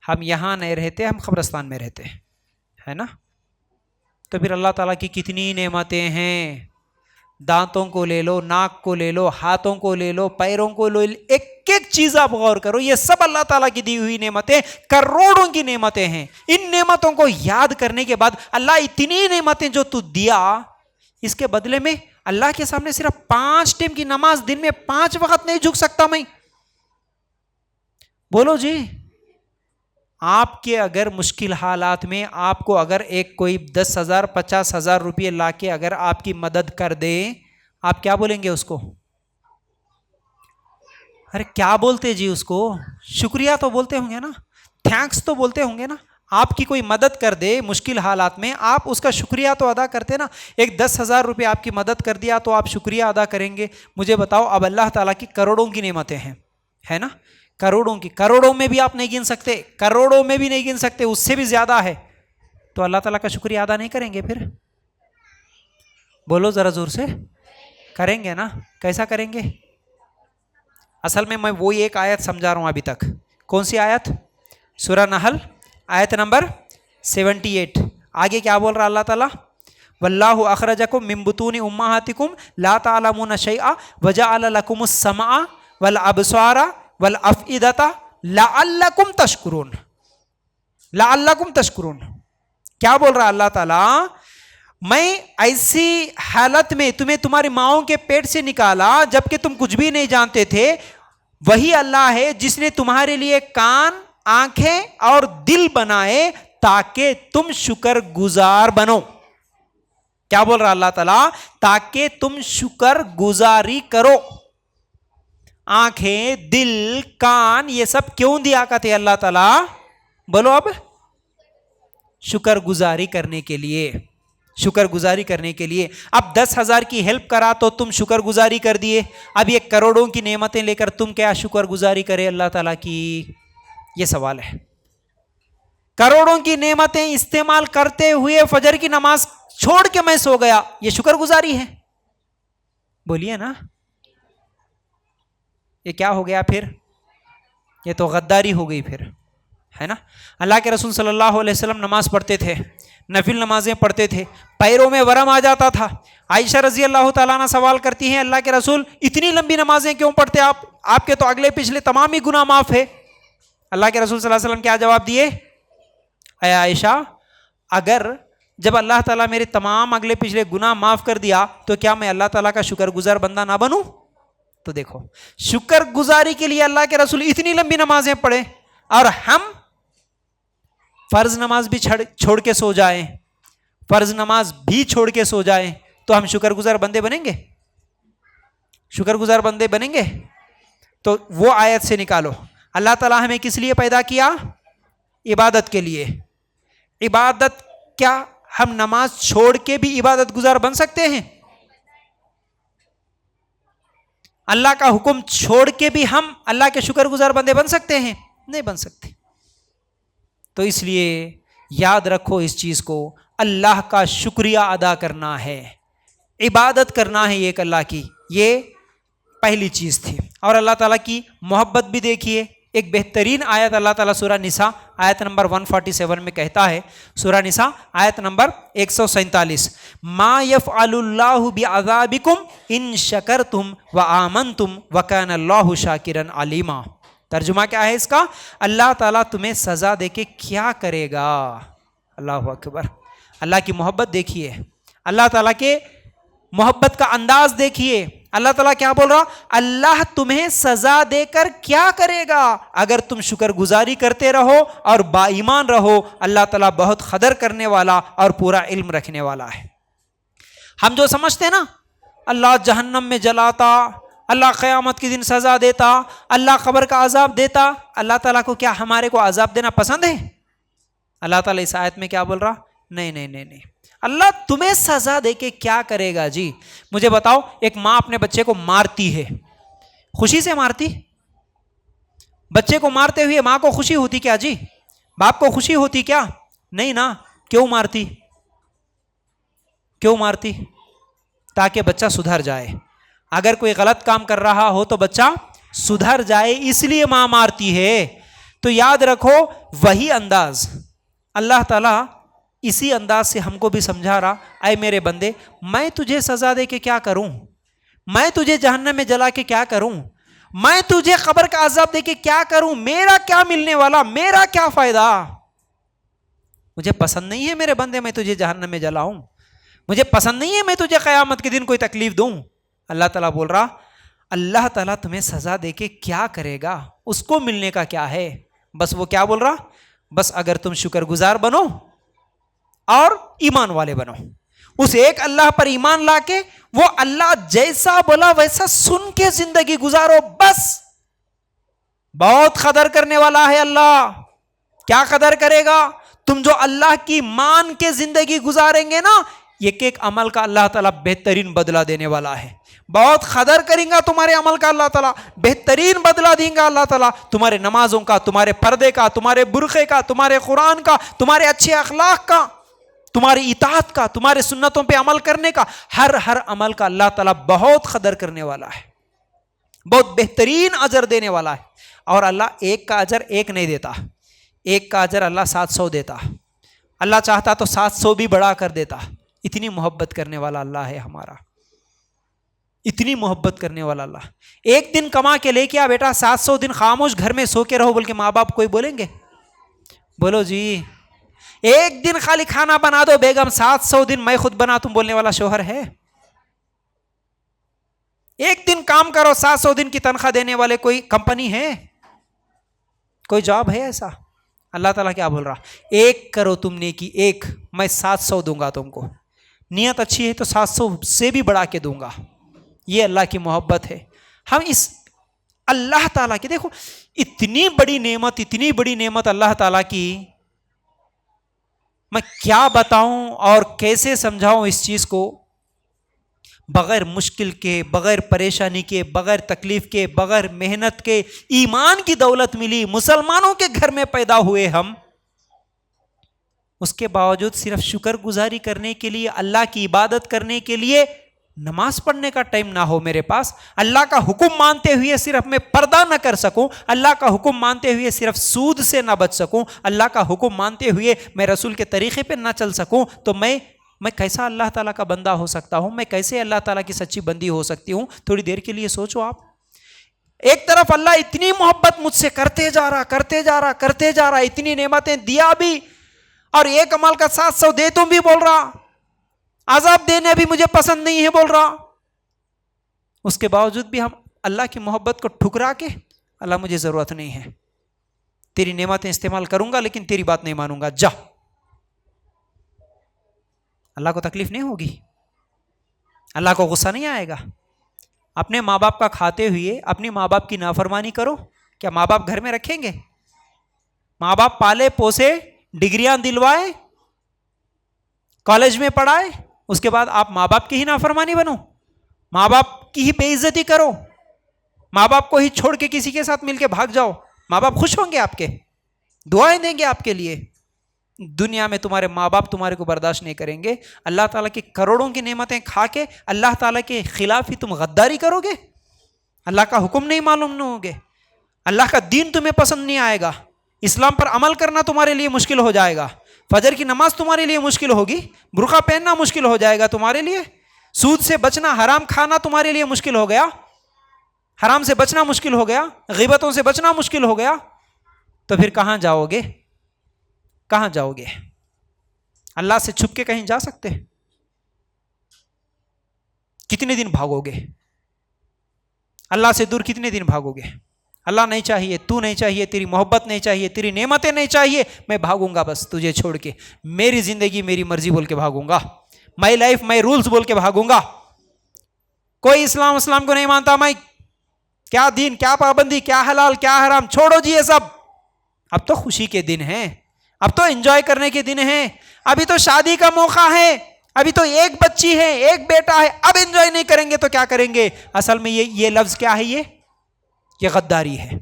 हम यहां नहीं रहते, हम कब्रिस्तान में रहते, है ना। तो फिर अल्लाह ताला की कितनी नेमतें हैं। दांतों को ले लो, नाक को ले लो, हाथों को ले लो, पैरों को ले लो, एक एक चीज आप गौर करो, ये सब अल्लाह ताला की दी हुई नेमतें, करोड़ों की नेमतें हैं। इन नेमतों को याद करने के बाद, अल्लाह इतनी नेमतें जो तू दिया, इसके बदले में अल्लाह के सामने सिर्फ 5 टाइम की नमाज, दिन में 5 वक्त नहीं झुक सकता मैं? बोलो जी। आपके अगर मुश्किल हालात में आपको अगर एक कोई 10,000 50,000 रुपये लाके अगर आपकी मदद कर दे, आप क्या बोलेंगे उसको? अरे क्या बोलते जी उसको? शुक्रिया तो बोलते होंगे ना, थैंक्स तो बोलते होंगे ना। आपकी कोई मदद कर दे मुश्किल हालात में, आप उसका शुक्रिया तो अदा करते ना। एक 10,000 रुपये आपकी मदद कर दिया तो आप शुक्रिया अदा करेंगे। मुझे बताओ, अब अल्लाह ताला की करोड़ों की नेमतें हैं, है ना, करोड़ों की, करोड़ों में भी आप नहीं गिन सकते, करोड़ों में भी नहीं गिन सकते, उससे भी ज्यादा है। तो अल्लाह ताला का शुक्रिया अदा नहीं करेंगे फिर? बोलो जरा जोर से। करेंगे ना? कैसा करेंगे? असल में मैं वही एक आयत समझा रहा हूं अभी तक। कौन सी आयत? सूरह नहल आयत नंबर 78। आगे क्या बोल रहा अल्लाह ताला? वल्लाहु अखरजकुम मिन बुतूनि उम्माहातिकुम ला तालमूना शैआ वजअल लकुमुस समअ वल अबसारा वल अफइदता लअल्लकुम तशकुरून। लअल्लकुम तशकुरून। क्या बोल रहा अल्लाह ताला, मैं ऐसी हालत में तुम्हें तुम्हारी माओं के पेट से निकाला जबकि तुम कुछ भी नहीं जानते थे। वही अल्लाह है जिसने तुम्हारे लिए कान, आंखें और दिल बनाए ताकि तुम शुक्र गुजार बनो। क्या बोल रहा अल्लाह ताला, ताकि तुम शुक्र गुजारी करो। आंखें, दिल, कान, ये सब क्यों दिया करते अल्लाह ताला? बोलो अब, शुक्र गुजारी करने के लिए, शुक्र गुजारी करने के लिए। अब 10,000 की हेल्प करा तो तुम शुक्र गुजारी कर दिए, अब ये करोड़ों की नेमतें लेकर तुम क्या शुक्र गुजारी करे अल्लाह ताला की? ये सवाल है। करोड़ों की नेमतें इस्तेमाल करते हुए फजर की नमाज छोड़ के मैं सो गया, ये शुक्र गुजारी है? बोलिए ना, ये क्या हो गया फिर? ये तो गद्दारी हो गई फिर, है ना। अल्लाह के रसूल सल्लल्लाहु अलैहि वसल्लम नमाज पढ़ते थे, नफिल नमाजें पढ़ते थे, पैरों में वरम आ जाता था। आयशा रजी अल्लाह ताला अन्हा सवाल करती हैं, अल्लाह के रसूल इतनी लंबी नमाजें क्यों पढ़ते आप? आपके तो अगले पिछले तमाम ही गुनाह माफ है। अल्लाह के रसूल सल्लल्लाहु अलैहि वसल्लम क्या जवाब दिए? अय आयशा, अगर जब अल्लाह ताला मेरे तमाम अगले पिछले गुनाह माफ कर दिया तो क्या मैं अल्लाह ताला का शुक्रगुजार बंदा ना बनूं? तो देखो, शुक्र गुजारी के लिए अल्लाह के रसूल इतनी लंबी नमाजें पढ़े, और हम फर्ज नमाज भी छोड़ के सो जाए, फर्ज नमाज भी छोड़ के सो जाए, तो हम शुक्रगुजार बंदे बनेंगे? शुक्रगुजार बंदे बनेंगे? तो वो आयत से निकालो, अल्लाह ताला हमें किस लिए पैदा किया? इबादत के लिए। इबादत, क्या हम नमाज छोड़ के भी इबादत गुजार बन सकते हैं? अल्लाह का हुक्म छोड़ के भी हम अल्लाह के शुक्रगुजार बंदे बन सकते हैं? नहीं बन सकते। तो इसलिए याद रखो इस चीज को, अल्लाह का शुक्रिया अदा करना है, इबादत करना है एक अल्लाह की, ये पहली चीज थी। और अल्लाह ताला की मोहब्बत भी देखिए, एक बेहतरीन आयत अल्लाह ताला सूरह निसा आयत नंबर 147 में कहता है, सूरह निसा आयत नंबर 147, मा यफ़अलुल्लाहु बिअज़ाबिकुम इन शकरतुम व आमनतुम व काना अल्लाहु शाकिरन अलीमा। तर्जुमा क्या है इसका? अल्लाह ताला तुम्हें सजा देके क्या करेगा? अल्लाहु अकबर। अल्लाह की मोहब्बत देखिए, अल्लाह ताला के मोहब्बत का अंदाज देखिए। अल्लाह ताला क्या बोल रहा? अल्लाह तुम्हें सजा देकर क्या करेगा अगर तुम शुक्रगुजारी करते रहो और बाईमान रहो। अल्लाह ताला बहुत कदर करने वाला और पूरा इल्म रखने वाला है। हम जो समझते हैं ना, अल्लाह जहन्नम में जलाता, अल्लाह क़यामत के दिन सजा देता, अल्लाह क़ब्र का अजाब देता, अल्लाह ताला को क्या हमारे को अजाब देना पसंद है? अल्लाह ताला इस आयत में क्या बोल रहा? नहीं नहीं नहीं नहीं, अल्लाह तुम्हें सजा देके क्या करेगा जी? मुझे बताओ, एक माँ अपने बच्चे को मारती है, खुशी से मारती? बच्चे को मारते हुए माँ को खुशी होती क्या जी? बाप को खुशी होती क्या? नहीं ना। क्यों मारती? क्यों मारती? ताकि बच्चा सुधर जाए। अगर कोई गलत काम कर रहा हो तो बच्चा सुधर जाए, इसलिए माँ मारती है। तो याद रखो, वही अंदाज अल्लाह ताला इसी अंदाज से हमको भी समझा रहा, ऐ मेरे बंदे, मैं तुझे सजा दे के क्या करूं? मैं तुझे जहन्नम में जला के क्या करूं? मैं तुझे कब्र का अजाब दे के क्या करूं? मेरा क्या मिलने वाला, मेरा क्या फायदा? मुझे पसंद नहीं है मेरे बंदे मैं तुझे जहन्नम में जलाऊं, मुझे पसंद नहीं है मैं तुझे क़यामत के दिन कोई तकलीफ दूं। अल्लाह ताला बोल रहा, अल्लाह ताला तुम्हें सजा दे के क्या करेगा, उसको मिलने का क्या है? बस वो क्या बोल रहा? बस अगर तुम शुक्रगुजार बनो और ईमान वाले बनो, उस एक अल्लाह पर ईमान लाके वो अल्लाह जैसा बोला वैसा सुन के जिंदगी गुजारो, बस। बहुत कदर करने वाला है अल्लाह। क्या कदर करेगा? तुम जो अल्लाह की मान के जिंदगी गुजारेंगे ना, एक एक अमल का अल्लाह ताला बेहतरीन बदला देने वाला है। बहुत कदर करेंगे तुम्हारे अमल का अल्लाह ताला, बेहतरीन बदला देंगे अल्लाह ताला, तुम्हारे नमाजों का, तुम्हारे पर्दे का, तुम्हारे बुरखे का, तुम्हारे कुरान का, तुम्हारे अच्छे अखलाक का, तुम्हारी इताअत का, तुम्हारे सुन्नतों पे अमल करने का, हर अमल का अल्लाह ताला बहुत कदर करने वाला है, बहुत बेहतरीन अजर देने वाला है। और अल्लाह एक का अजर एक नहीं देता, एक का अजर अल्लाह 700 देता। अल्लाह चाहता तो 700 भी बढ़ा कर देता। इतनी मोहब्बत करने वाला अल्लाह है हमारा, इतनी मोहब्बत करने वाला अल्लाह। एक दिन कमा के लेके आ बेटा, 700 दिन खामोश घर में सो के रहो बोल के माँ बाप कोई बोलेंगे? बोलो जी। एक दिन खाली खाना बना दो बेगम, 700 दिन मैं खुद बना तुम बोलने वाला शोहर है? एक दिन काम करो, 700 दिन की तनख्वाह देने वाले कोई कंपनी है, कोई जॉब है ऐसा? अल्लाह ताला क्या बोल रहा? एक करो तुम नेकी, एक, मैं 700 दूंगा तुमको। नियत अच्छी है तो 700 से भी बढ़ा के दूंगा। ये अल्लाह की मोहब्बत है। हम इस अल्लाह ताला की, देखो इतनी बड़ी नेमत, इतनी बड़ी नेमत अल्लाह ताला की, मैं क्या बताऊं और कैसे समझाऊं इस चीज को? बगैर मुश्किल के, बगैर परेशानी के, बगैर तकलीफ के, बगैर मेहनत के ईमान की दौलत मिली, मुसलमानों के घर में पैदा हुए हम, उसके बावजूद सिर्फ शुक्रगुजारी करने के लिए, अल्लाह की इबादत करने के लिए नमाज पढ़ने का टाइम ना हो मेरे पास, अल्लाह का हुक्म मानते हुए सिर्फ मैं पर्दा ना कर सकूं, अल्लाह का हुक्म मानते हुए सिर्फ सूद से ना बच सकूं, अल्लाह का हुक्म मानते हुए मैं रसूल के तरीके पे ना चल सकूं, तो मैं कैसा अल्लाह ताला का बंदा हो सकता हूं? मैं कैसे अल्लाह ताला की सच्ची बंदी हो सकती हूं? थोड़ी देर के लिए सोचो आप। एक तरफ अल्लाह इतनी मोहब्बत मुझसे करते जा रहा, करते जा रहा, करते जा रहा, इतनी नेमतें दिया भी, और एक अमल का 700 दे तुम भी बोल रहा, आजाब देने भी मुझे पसंद नहीं है बोल रहा। उसके बावजूद भी हम अल्लाह की मोहब्बत को ठुकरा के, अल्लाह मुझे जरूरत नहीं है, तेरी नेमतें इस्तेमाल करूंगा लेकिन तेरी बात नहीं मानूंगा, जा। अल्लाह को तकलीफ नहीं होगी? अल्लाह को गुस्सा नहीं आएगा? अपने माँ बाप का खाते हुए अपनी माँ बाप की नाफरमानी करो, क्या माँ बाप घर में रखेंगे? माँ बाप पाले पोसे, डिग्रियां दिलवाए, कॉलेज में पढ़ाए, उसके बाद आप माँ बाप की ही नाफरमानी बनो, माँ बाप की ही बेइज्जती करो, माँ बाप को ही छोड़ के किसी के साथ मिलके भाग जाओ? माँ बाप खुश होंगे आपके, दुआएं देंगे आपके लिए? दुनिया में तुम्हारे माँ बाप तुम्हारे को बर्दाश्त नहीं करेंगे। अल्लाह ताला की करोड़ों की नेमतें खा के अल्लाह ताला के खिलाफ ही तुम गद्दारी करोगे? अल्लाह का हुक्म नहीं मालूम न होगे, अल्लाह का दीन तुम्हें पसंद नहीं आएगा, इस्लाम पर अमल करना तुम्हारे लिए मुश्किल हो जाएगा, फजर की नमाज तुम्हारे लिए मुश्किल होगी, बुर्का पहनना मुश्किल हो जाएगा तुम्हारे लिए, सूद से बचना, हराम खाना तुम्हारे लिए मुश्किल हो गया, हराम से बचना मुश्किल हो गया, ग़ीबतों से बचना मुश्किल हो गया, तो फिर कहां जाओगे? कहां जाओगे? अल्लाह से छुप के कहीं जा सकते? कितने दिन भागोगे? अल्लाह से दूर कितने दिन भागोगे? अल्लाह नहीं चाहिए, तू नहीं चाहिए, तेरी मोहब्बत नहीं चाहिए, तेरी नेमतें नहीं चाहिए, मैं भागूंगा बस तुझे छोड़ के, मेरी जिंदगी मेरी मर्जी बोल के भागूंगा, माई लाइफ माई रूल्स बोल के भागूंगा। कोई इस्लाम को नहीं मानता, मैं क्या दीन, क्या पाबंदी, क्या हलाल, क्या हराम, छोड़ो जी ये सब। अब तो खुशी के दिन हैं, अब तो एंजॉय करने के दिन हैं, अभी तो शादी का मौका है, अभी तो एक बच्ची है, एक बेटा है, अब एंजॉय नहीं करेंगे तो क्या करेंगे? असल में ये लफ्ज क्या है? ये गद्दारी है।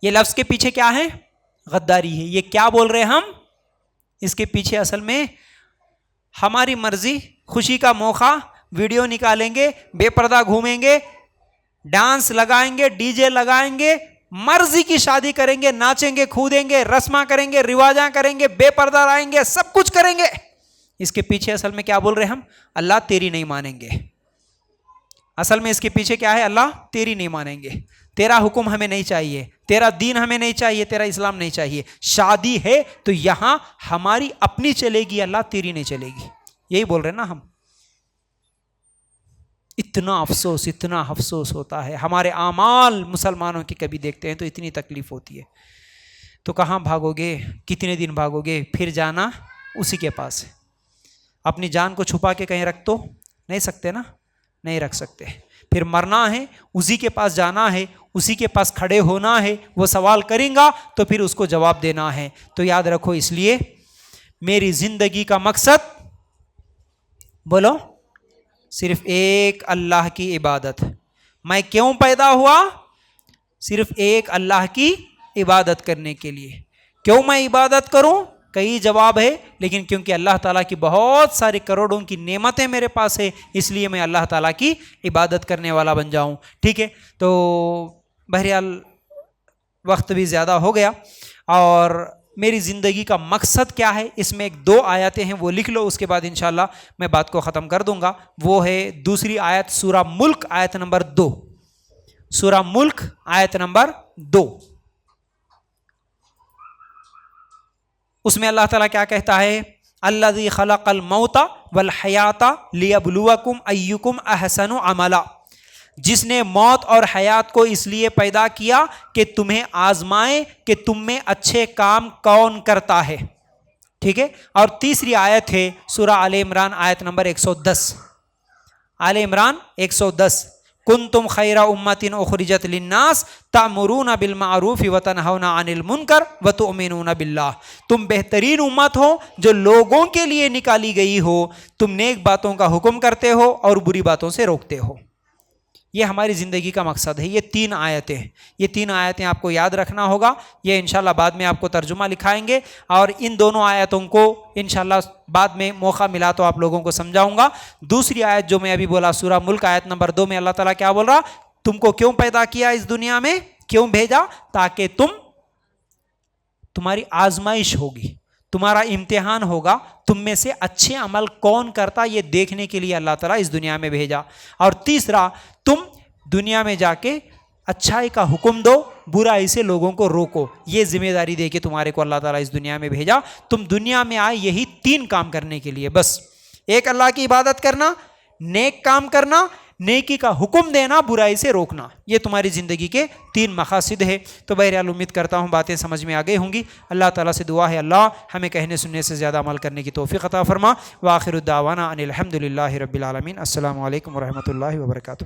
ये लफ्ज के पीछे क्या है? गद्दारी है। ये क्या बोल रहे हैं हम? इसके पीछे असल में हमारी मर्जी, खुशी का मौका, वीडियो निकालेंगे, बेपर्दा घूमेंगे, डांस लगाएंगे, डीजे लगाएंगे, मर्जी की शादी करेंगे, नाचेंगे, कूदेंगे, रस्मा करेंगे, रिवाजा करेंगे, बेपर्दा रहेंगे, सब कुछ करेंगे। इसके पीछे असल में क्या बोल रहे हैं हम? अल्लाह तेरी नहीं मानेंगे। असल में इसके पीछे क्या है? अल्लाह तेरी नहीं मानेंगे, तेरा हुक्म हमें नहीं चाहिए, तेरा दीन हमें नहीं चाहिए, तेरा इस्लाम नहीं चाहिए। शादी है तो यहां हमारी अपनी चलेगी, अल्लाह तेरी नहीं चलेगी। यही बोल रहे हैं ना हम। इतना अफसोस होता है, हमारे आमाल मुसलमानों की कभी देखते हैं तो इतनी तकलीफ होती है। तो कहाँ भागोगे? कितने दिन भागोगे? फिर जाना उसी के पास है। अपनी जान को छुपा के कहीं रख तो नहीं सकते ना, नहीं रख सकते। फिर मरना है, उसी के पास जाना है, उसी के पास खड़े होना है, वो सवाल करेगा तो फिर उसको जवाब देना है। तो याद रखो, इसलिए मेरी जिंदगी का मकसद, बोलो, सिर्फ एक अल्लाह की इबादत। मैं क्यों पैदा हुआ? सिर्फ एक अल्लाह की इबादत करने के लिए। क्यों मैं इबादत करूं? कई जवाब है, लेकिन क्योंकि अल्लाह ताला की बहुत सारी करोड़ों की नेमतें मेरे पास है, इसलिए मैं अल्लाह ताला की इबादत करने वाला बन जाऊं। ठीक है, तो बहरहाल वक्त भी ज़्यादा हो गया, और मेरी ज़िंदगी का मकसद क्या है, इसमें एक 2 आयतें हैं, वो लिख लो, उसके बाद इंशाल्लाह मैं बात को ख़त्म कर दूंगा। वो है दूसरी आयत, सूरा मुल्क आयत नंबर 2, सूरा मुल्क आयत नंबर 2। उसमें अल्लाह ताला क्या कहता है, अल्लज़ी खलक़ल मौता वल हयाता लियब्लुवकुम अय्युकुम अहसनु अमला, जिसने मौत और हयात को इसलिए पैदा किया कि तुम्हें आजमाए कि तुम में अच्छे काम कौन करता है। ठीक है। और तीसरी आयत है सूरा आले इमरान आयत नंबर 110, आले इमरान 110, कुंतुम खैरा उम्मतिन उखरिजत लिन्नास तामुरूना बिल मारूफ व तनहौना अनिल मुनकर व तुमिनूना बिल्लाह, तुम बेहतरीन उम्मत हो जो लोगों के लिए निकाली गई हो, तुम नेक बातों का हुक्म करते हो और बुरी बातों से रोकते हो। ये हमारी ज़िंदगी का मकसद है। ये 3 आयतें हैं, ये 3 आयतें आपको याद रखना होगा। ये इंशाल्लाह बाद में आपको तर्जुमा लिखाएंगे और इन दोनों आयतों को इंशाल्लाह बाद में मौका मिला तो आप लोगों को समझाऊंगा। दूसरी आयत जो मैं अभी बोला सूरा मुल्क आयत नंबर 2 में अल्लाह ताला क्या बोल रहा, तुमको क्यों पैदा किया इस दुनिया में, क्यों भेजा, ताकि तुम्हारी आजमाइश होगी, तुम्हारा इम्तिहान होगा, तुम में से अच्छे अमल कौन करता ये देखने के लिए अल्लाह ताला इस दुनिया में भेजा। और तीसरा, तुम दुनिया में जाके अच्छाई का हुक्म दो, बुराई से लोगों को रोको, ये जिम्मेदारी दे के तुम्हारे को अल्लाह ताला इस दुनिया में भेजा। तुम दुनिया में आए यही 3 काम करने के लिए, बस। एक, अल्लाह की इबादत करना, नेक काम करना, नेकी का हुक्म देना, बुराई से रोकना, ये तुम्हारी ज़िंदगी के 3 मकासद है। तो बहरहाल उम्मीद करता हूँ बातें समझ में आ गई होंगी। अल्लाह ताला से दुआ है अल्लाह हमें कहने सुनने से ज़्यादा अमल करने की तौफीक अता फरमा। व आखिरु दावाना अनिल हम्दुलिल्लाहि रब्बिल आलमीन। अस्सलामु अलैकुम व रहमतुल्लाहि व बरकातुहू।